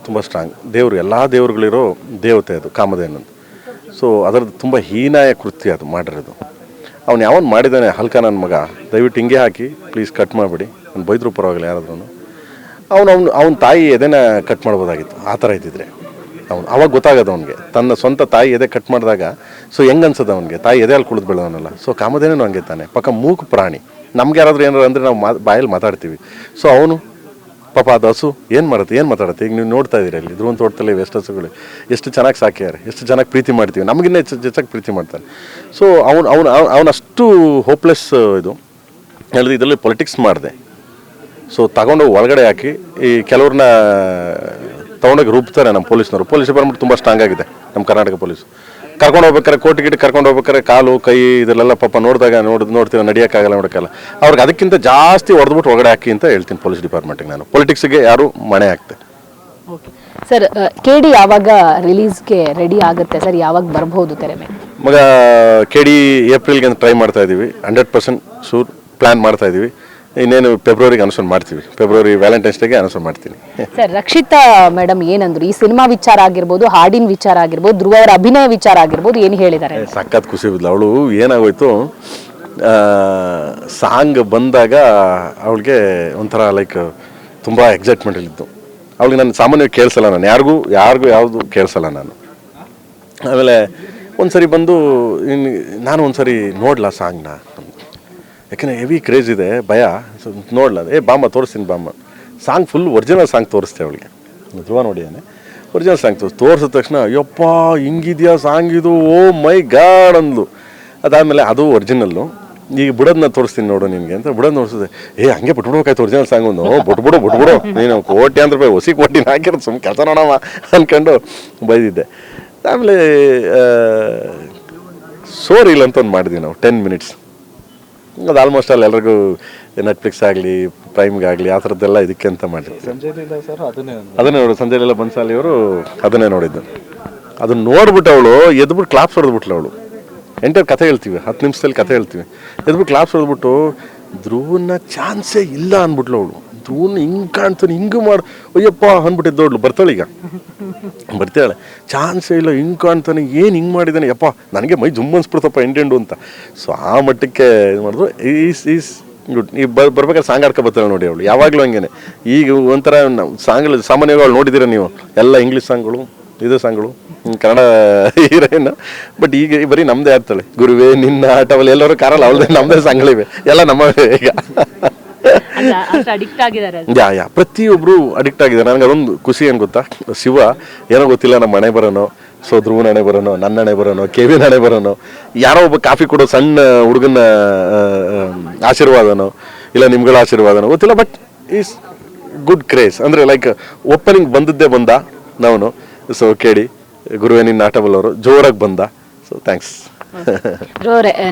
ತುಂಬ ಸ್ಟ್ರಾಂಗ್ ದೇವರು, ಎಲ್ಲ ದೇವರುಗಳಿರೋ ದೇವತೆ ಅದು ಕಾಮಧೇನು. ಸೊ ಅದರದ್ದು ತುಂಬ ಹೀನಾಯ ಕೃತ್ಯ ಅದು ಮಾಡಿರೋದು. ಅವ್ನು ಯಾವನು ಮಾಡಿದ್ದಾನೆ ಹಲ್ಕ ನನ್ನ ಮಗ, ದಯವಿಟ್ಟು ಹಿಂಗೆ ಹಾಕಿ ಪ್ಲೀಸ್ ಕಟ್ ಮಾಡಿಬಿಡಿ, ನಾನು ಬೈದ್ರು ಪರವಾಗಿಲ್ಲ ಯಾರಾದ್ರೂ. ಅವನ ತಾಯಿ ಎದೆನ ಕಟ್ ಮಾಡ್ಬೋದಾಗಿತ್ತು ಆ ಥರ ಇದ್ದಿದ್ರೆ. ಅವಾಗ ಗೊತ್ತಾಗೋದು ಅವ್ನಿಗೆ, ತನ್ನ ಸ್ವಂತ ತಾಯಿ ಎದೆ ಕಟ್ ಮಾಡಿದಾಗ ಸೊ ಹೆಂಗೆ ಅನ್ಸೋದು ಅವನಿಗೆ, ತಾಯಿ ಎದೆ ಅಲ್ಲಿ ಕುಳಿದು ಬೆಳೆದವನಲ್ಲ. ಸೊ ಕಾಮಧೇನು ಹಂಗೆ ತಾನೆ, ಪಕ್ಕ ಮೂಕು ಪ್ರಾಣಿ. ನಮ್ಗೆ ಯಾರಾದರೂ ಏನಾರು ಅಂದರೆ ನಾವು ಬಾಯಲ್ಲಿ ಮಾತಾಡ್ತೀವಿ. ಸೊ ಅವನು ಪಾಪ ಅದು ಹಸು ಏನು ಮಾತಾಡುತ್ತೆ. ಈಗ ನೀವು ನೋಡ್ತಾ ಇದ್ದೀರಿ ಅಲ್ಲಿ ಧ್ರುವನ್ ತೋಟದಲ್ಲಿ ಎಷ್ಟು ಹಸುಗಳು, ಎಷ್ಟು ಚೆನ್ನಾಗಿ ಸಾಕ್ಯಾರೆ, ಎಷ್ಟು ಚೆನ್ನಾಗಿ ಪ್ರೀತಿ ಮಾಡ್ತೀವಿ, ನಮಗಿನ್ನ ಹೆಚ್ಚಾಗಿ ಪ್ರೀತಿ ಮಾಡ್ತಾನೆ. ಸೊ ಅವನಷ್ಟು ಹೋಪ್ಲೆಸ್. ಇದು ಹೇಳಿದ್ರೆ ಇದರಲ್ಲಿ ಪೊಲಿಟಿಕ್ಸ್ ಮಾಡಿದೆ. ಸೊ ತಗೊಂಡೋಗಿ ಒಳಗಡೆ ಹಾಕಿ ಈ ಕೆಲವ್ರನ್ನ ತೊಗೊಂಡೋಗಿ ರೂಬ್ತಾರೆ ನಮ್ಮ ಪೊಲೀಸ್ನವರು. ಪೊಲೀಸ್ ಡಿಪಾರ್ಟ್ಮೆಂಟ್ ತುಂಬ ಸ್ಟ್ರಾಂಗ್ ಆಗಿದೆ ನಮ್ಮ ಕರ್ನಾಟಕ ಪೊಲೀಸು. ಕರ್ಕೊಂಡು ಹೋಗ್ಬೇಕಾರೆ ಕೋಟಿ ಗಿಟ್ಟು ಕರ್ಕೊಂಡು ಹೋಗ್ಬೇಕಾರೆ ಕಾಲು ಕೈ ಇದರಲ್ಲೆಲ್ಲ ಪಾಪ ನೋಡ್ತೀವಿ ನಡೆಯೋಕ್ಕಾಗಲ್ಲ ನೋಡೋಕ್ಕಲ್ಲ. ಅವ್ರಿಗೆ ಅದಕ್ಕಿಂತ ಜಾಸ್ತಿ ಹೊಡೆದ್ಬಿಟ್ಟು ಒಳಗಡೆ ಹಾಕಿ ಅಂತ ಹೇಳ್ತೀನಿ ಪೊಲೀಸ್ ಡಿಪಾರ್ಟ್ಮೆಂಟಿಗೆ. ನಾನು ಪೊಲಿಟಿಕ್ಸ್ಗೆ ಯಾರು ಮಣೆ ಹಾಕ್ತೆ. ಸರ್, KD ಯಾವಾಗ ರಿಲೀಸ್ಗೆ ರೆಡಿ ಆಗುತ್ತೆ ಸರ್? ಯಾವಾಗ ಬರ್ಬೋದು ತೆರೆ ಮೇಲೆ? ಮಗ KD ಏಪ್ರಿಲ್ಗೆ ಟ್ರೈ ಮಾಡ್ತಾ ಇದ್ದೀವಿ. 100% ಶೂರ್ ಪ್ಲ್ಯಾನ್ ಮಾಡ್ತಾ ಇದ್ದೀವಿ. ಇನ್ನೇನು ಫೆಬ್ರವರಿಗೆ ಅನೌನ್ಸ್ ಮಾಡ್ತೀವಿ. ಫೆಬ್ರವರಿ ವ್ಯಾಲೆಂಟೈನ್ಸ್ ಡೇಗೆ ಅನೌನ್ಸ್ ಮಾಡ್ತೀನಿ. ಸರ್, ರಕ್ಷಿತಾ ಮೇಡಮ್ ಏನಂದ್ರು ಈ ಸಿನಿಮಾ ವಿಚಾರ ಆಗಿರ್ಬೋದು, ಹಾಡಿನ ವಿಚಾರ ಆಗಿರ್ಬೋದು, ಧ್ರುವ ಅವರ ಅಭಿನಯ ವಿಚಾರ ಆಗಿರ್ಬೋದು, ಏನು ಹೇಳಿದ್ದಾರೆ? ಸಖತ್ ಖುಷಿ ಬಿದ್ಲು. ಅವಳು ಏನಾಗೋಯ್ತು, ಸಾಂಗ್ ಬಂದಾಗ ಅವಳಿಗೆ ಒಂಥರ ಲೈಕ್ ತುಂಬ ಎಕ್ಸೈಟ್ಮೆಂಟಲ್ಲಿದ್ದು. ಅವಳಿಗೆ ನಾನು ಸಾಮಾನ್ಯವಾಗಿ ಕೇಳಿಸಲ್ಲ, ನಾನು ಯಾರಿಗೂ ಯಾವುದು ಕೇಳಿಸಲ್ಲ ನಾನು. ಆಮೇಲೆ ಒಂದು ಸರಿ ಬಂದು ನಾನು ಒಂದು ಸರಿ ನೋಡ್ಲಾ ಸಾಂಗ್ನ, ಯಾಕೆಂದರೆ ಹೆವಿ ಕ್ರೇಜ್ ಇದೆ, ಭಯ ನೋಡ್ಲ. ಬಾಮ್ಮ ತೋರಿಸ್ತೀನಿ ಬಾಮ್ಮ. ಸಾಂಗ್ ಫುಲ್ ಒರಿಜಿನಲ್ ಸಾಂಗ್ ತೋರಿಸ್ತೆ ಅವಳಿಗೆ. ಧ್ರುವ ನೋಡಿಯಾನೆ ಒರಿಜಿನಲ್ ಸಾಂಗ್ ತೋರಿಸಿದ ತಕ್ಷಣ ಯಪ್ಪ ಹಿಂಗಿದೆಯಾ ಸಾಂಗ್ ಇದು, ಓ ಮೈ ಗಾಡ್ ಅಂದ್ಲು. ಅದಾದಮೇಲೆ ಅದು ಒರಿಜಿನಲ್ಲು. ಈಗ ಬಿಡೋದನ್ನ ತೋರಿಸ್ತೀನಿ ನೋಡು ನಿನಗೆ ಅಂತ ಬಿಡೋದು ನೋಡಿಸಿದೆ. ಹಂಗೆ ಬಿಟ್ಬಿಡ್ಬೇಕಾಯ್ತು ಒರಿಜಿನಲ್ ಸಾಂಗ್ ಒಂದು. ಬಿಟ್ಬಿಡು ನೀನು ₹1,00,000 ಹೊಸಿ ಕೊಟ್ಟು ಹಾಕಿರೋದು ಸುಮ್ಮನೆ ಕೆಲಸ ನೋಡಮ್ಮ ಅಂದ್ಕೊಂಡು ಬೈದಿದ್ದೆ. ಆಮೇಲೆ ಸೋರಿಲ್ ಅಂತ ಒಂದು ಮಾಡಿದ್ವಿ ನಾವು 10 ಮಿನಿಟ್ಸ್. ಅದು ಆಲ್ಮೋಸ್ಟ್ ಅಲ್ಲಿ ಎಲ್ರಿಗೂ ನೆಟ್ಫ್ಲಿಕ್ಸ್ ಆಗಲಿ ಪ್ರೈಮ್ಗಾಗಲಿ ಆ ಥರದ್ದೆಲ್ಲ ಇದಕ್ಕೆ ಅಂತ ಮಾಡಿದ್ವಿ. ಅದನ್ನೇ ನೋಡು, ಸಂಜಯ್ ಲೀಲಾ ಬನ್ಸಾಲಿಯವರು ಅದನ್ನೇ ನೋಡಿದ್ದು. ಅದನ್ನ ನೋಡ್ಬಿಟ್ಟು ಅವಳು ಎದ್ಬಿಟ್ಟು ಕ್ಲಾಪ್ಸ್ ಹೊಡೆದ್ಬಿಟ್ಲು. ಅವಳು ಎಂಟರ್ ಕಥೆ ಹೇಳ್ತೀವಿ, 10 ನಿಮಿಷದಲ್ಲಿ ಕಥೆ ಹೇಳ್ತೀವಿ, ಎದ್ಬಿಟ್ಟು ಕ್ಲಾಪ್ಸ್ ಹೊಡೆದ್ಬಿಟ್ಟು ಧ್ರುವನ ಚಾನ್ಸೇ ಇಲ್ಲ ಅಂದ್ಬಿಟ್ಲು ಅವಳು. ಧ್ರುವನ ಹಿಂಗೆ ಕಾಣ್ತಾನೆ, ಹಿಂಗೆ ಮಾಡಿ ಅಯ್ಯಪ್ಪ ಅಂದ್ಬಿಟ್ಟಿದ್ದು. ಅವಳು ಬರ್ತಾಳೆ ಚಾನ್ಸೇ ಇಲ್ಲ, ಹಿಂಗೆ ಕಾಣ್ತಾನೆ, ಏನು ಹಿಂಗೆ ಮಾಡಿದ್ದಾನೆ ಯಪ್ಪ, ನನಗೆ ಮೈ ಜುಮ್ ಅನ್ಸ್ಬಿಡ್ತಪ್ಪ ಎಂಟೆಂಡು ಅಂತ. ಸೊ ಆ ಮಟ್ಟಕ್ಕೆ ಇದು ಮಾಡಿದ್ರು. Is good. ಈ ಬರ್ಬೇಕಾದ್ರೆ ಸಾಂಗ್ ಆಡ್ಕೊ ಬರ್ತಾಳೆ ನೋಡಿ ಅವಳು, ಯಾವಾಗಲೂ ಹಂಗೇನೆ. ಈಗ ಒಂಥರ ಸಾಂಗ್ಗಳು ಸಾಮಾನ್ಯವಾಗಿ ಅವಳು ನೋಡಿದ್ದೀರ ನೀವು, ಎಲ್ಲ ಇಂಗ್ಲೀಷ್ ಸಾಂಗ್ಗಳು, ಇದು ಸಾಂಗ್ಗಳು, ಕನ್ನಡ ಹೀರೋಯಿನ್. ಬಟ್ ಈಗ ಬರೀ ನಮ್ಮದೇ ಆಡ್ತಾಳೆ. ಗುರುವೇ ನಿನ್ನ ಆಟವಲ್ಲಿ ಎಲ್ಲರೂ ಕಾರಲ್ಲ, ಅವಳದೇ ನಮ್ಮದೇ ಸಾಂಗ್ಗಳಿವೆ, ಎಲ್ಲ ನಮ್ಮವೇ ಈಗ. ಪ್ರತಿಯೊಬ್ರು ಅಡಿಕ್ಟ್ ಆಗಿದ್ದಾರೆ. ನನಗೆ ಅದೊಂದು ಖುಷಿ ಏನು ಗೊತ್ತಾ, ಶಿವ ಏನೋ ಗೊತ್ತಿಲ್ಲ, ನಮ್ಮ ಮನೆ ಬರೋನು, ಸೊ ಧ್ರುವನ ಹಣೆ ಬರೋನು, ನನ್ನ ಹಣೆ ಬರೋನು, ಕೆವಿನ ಹಣೆ ಬರೋನು, ಯಾರೋ ಒಬ್ಬ ಕಾಫಿ ಕೊಡೋ ಸಣ್ಣ ಹುಡುಗನ ಆಶೀರ್ವಾದನೋ ಇಲ್ಲ ನಿಮ್ಗಳ ಆಶೀರ್ವಾದನೋ ಗೊತ್ತಿಲ್ಲ. But is good craze. ಅಂದರೆ ಲೈಕ್ ಓಪನಿಂಗ್ ಬಂದದ್ದೇ ಬಂದ ನಾವು. ಸೊ KD ಗುರುವೇ ನಿನ್ನ ಆಟಬಲ್ ಅವರು ಜೋರಾಗಿ ಬಂದ. So thanks.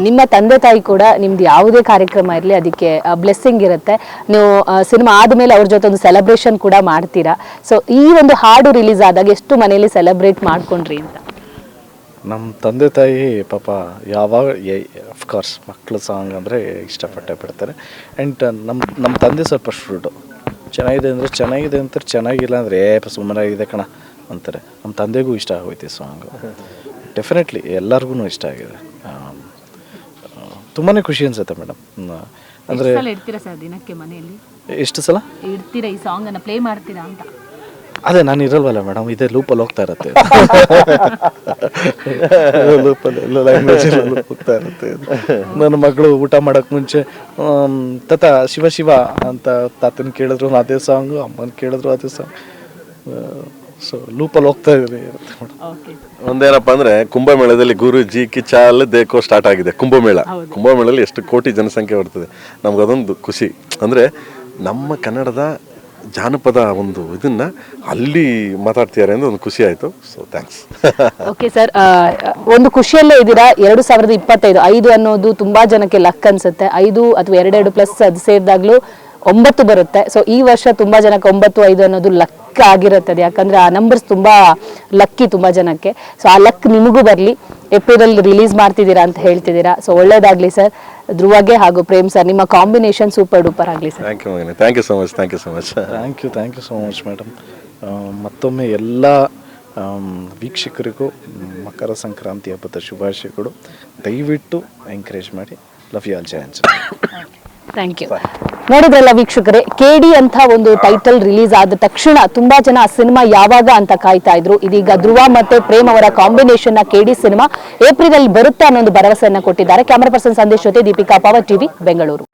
ನಿಮ್ಮ ತಂದೆ ತಾಯಿ ಕೂಡ ನಿಮ್ದು ಯಾವುದೇ ಕಾರ್ಯಕ್ರಮ ಇರಲಿ ಅದಕ್ಕೆ ಬ್ಲೆಸ್ಸಿಂಗ್ ಇರುತ್ತೆ. ನೀವು ಸಿನಿಮಾ ಆದಮೇಲೆ ಅವ್ರ ಜೊತೆ ಒಂದು ಸೆಲೆಬ್ರೇಷನ್ ಕೂಡ ಮಾಡ್ತೀರಾ. ಸೊ ಈ ಒಂದು ಹಾಡು ರಿಲೀಸ್ ಆದಾಗ ಎಷ್ಟು ಮನೆಯಲ್ಲಿ ಸೆಲೆಬ್ರೇಟ್ ಮಾಡ್ಕೊಂಡ್ರಿ ಅಂತ? ನಮ್ಮ ತಂದೆ ತಾಯಿ ಪಾಪ ಯಾವಾಗ ಅಫ್ಕೋರ್ಸ್ ಮಕ್ಕಳು ಸಾಂಗ್ ಅಂದರೆ ಇಷ್ಟಪಟ್ಟೆ ಬಿಡ್ತಾರೆ. ಆ್ಯಂಡ್ ನಮ್ಮ ತಂದೆ ಸ್ವಲ್ಪ ಶ್ರೂಡು. ಚೆನ್ನಾಗಿದೆ ಅಂದರೆ ಚೆನ್ನಾಗಿದೆ ಅಂತಾರೆ, ಚೆನ್ನಾಗಿಲ್ಲ ಅಂದರೆ ಸುಮ್ಮನಾಗಿದೆ ಕಣ ಅಂತಾರೆ. ನಮ್ಮ ತಂದೆಗೂ ಇಷ್ಟ ಆಗೋಯ್ತು ಸಾಂಗು. ಡೆಫಿನೆಟ್ಲಿ ಎಲ್ಲರಿಗೂ ಇಷ್ಟ ಆಗಿದೆ. ತುಂಬಾ ಖುಷಿ ಅನ್ಸುತ್ತೆ ಮೇಡಮ್. ಅಂದರೆ ದಿನಕ್ಕೆ ಮನೆಯಲ್ಲಿ ಎಷ್ಟು ಸಲ ಇಡ್ತೀರಾ ಈ ಸಾಂಗ್ ಅನ್ನ ಪ್ಲೇ ಮಾಡ್ತೀರಾ ಅಂತ? ಅದೇ ನಾನು ಇರಲ್ವಲ್ಲ ಮೇಡಮ್, ಇದೇ ಲೂಪಲ್ಲಿ ಹೋಗ್ತಾ ಇರುತ್ತೆ. ಲೂಪಲ್ಲಿ ಲ್ಯಾಂಗ್ವೇಜ್ ಹೋಗ್ತಾ ಇರುತ್ತೆ. ನನ್ನ ಮಗಳು ಊಟ ಮಾಡೋಕ್ಕೆ ಮುಂಚೆ ತಾತ ಶಿವ ಶಿವ ಅಂತ ತಾತನ ಕೇಳಿದ್ರು ಅದೇ ಸಾಂಗು, ಅಮ್ಮನ ಕೇಳಿದ್ರು ಅದೇ ಸಾಂಗ್. ಸೊ ಲೂಪಲ್ಲಿ ಹೋಗ್ತಾ ಇದ್ದೀನಿ. ಒಂದೇನಪ್ಪ ಅಂದರೆ ಕುಂಭಮೇಳದಲ್ಲಿ ಗುರುಜಿ ಕಿ ಚಾಲ್ ದೇಕೋ ಸ್ಟಾರ್ಟ್ ಆಗಿದೆ. ಕುಂಭಮೇಳಲ್ಲಿ ಎಷ್ಟು ಕೋಟಿ ಜನಸಂಖ್ಯೆ ಬರ್ತದೆ. ನಮ್ಗದೊಂದು ಖುಷಿ. ಅಂದರೆ ನಮ್ಮ ಕನ್ನಡದ ಜಾನಪದ ಒಂದು ಇದನ್ನ ಅಲ್ಲಿ ಮಾತಾಡ್ತಿದ್ದಾರೆ ಅಂದ್ರೆ ಒಂದು ಖುಷಿ ಆಯ್ತು. So thanks. ಓಕೆ ಸರ್, ಒಂದು ಖುಷಿಯಲ್ಲೇ ಇದ್ದೀರಾ. 2025 5 ಅನ್ನೋದು ತುಂಬಾ ಜನಕ್ಕೆ ಲಕ್ ಅನ್ಸುತ್ತೆ. 5 ಅಥವಾ 2 ಪ್ಲಸ್ ಅದು ಸೇರಿದಾಗ್ಲೂ 9 ಬರುತ್ತೆ. ಸೊ ಈ ವರ್ಷ ತುಂಬಾ ಜನಕ್ಕೆ 9, 5 ಅನ್ನೋದು ಲಕ್ ಆಗಿರುತ್ತದೆ. ಯಾಕಂದ್ರೆ ಆ ನಂಬರ್ಸ್ ತುಂಬಾ ಲಕ್ಕಿ ತುಂಬಾ ಜನಕ್ಕೆ. ಸೊ ಆ ಲಕ್ ನಿಮಗೂ ಬರಲಿ. ಏಪ್ರಿಲ್ ರಿಲೀಸ್ ಮಾಡ್ತಿದ್ದೀರಾ ಅಂತ ಹೇಳ್ತಿದ್ದೀರಾ. ಸೊ ಒಳ್ಳೇದಾಗ್ಲಿ ಸರ್. ಧ್ರುವಗೆ ಹಾಗೂ ಪ್ರೇಮ್ ಸರ್ ನಿಮ್ಮ ಕಾಂಬಿನೇಷನ್ ಸೂಪರ್ ಡೂಪರ್ ಆಗಲಿ sir. Thank you so much. Thank you so much madam. ಮತ್ತೊಮ್ಮೆ ಎಲ್ಲ ವೀಕ್ಷಕರಿಗೂ ಮಕರ ಸಂಕ್ರಾಂತಿ ಹಬ್ಬದ ಶುಭಾಶಯಗಳು. ದಯವಿಟ್ಟು ಎಂಕರೇಜ್ ಮಾಡಿ. Love you all. Jai Hind. Thank you. ನೋಡಿದ್ರಲ್ಲ ವೀಕ್ಷಕರೇ, KD ಅಂತ ಒಂದು ಟೈಟಲ್ ರಿಲೀಸ್ ಆದ ತಕ್ಷಣ ತುಂಬಾ ಜನ ಆ ಸಿನಿಮಾ ಯಾವಾಗ ಅಂತ ಕಾಯ್ತಾ ಇದ್ರು. ಇದೀಗ ಧ್ರುವ ಮತ್ತೆ ಪ್ರೇಮ್ ಅವರ ಕಾಂಬಿನೇಷನ್ ನ KD ಸಿನಿಮಾ ಏಪ್ರಿಲ್ ಅಲ್ಲಿ ಬರುತ್ತೆ ಅನ್ನೋ ಒಂದು ಭರವಸೆಯನ್ನ ಕೊಟ್ಟಿದ್ದಾರೆ. ಕ್ಯಾಮರಾ ಪರ್ಸನ್ ಸಂದೇಶ್ ಜೊತೆ ದೀಪಿಕಾ, ಪವರ್ ಟಿವಿ, ಬೆಂಗಳೂರು.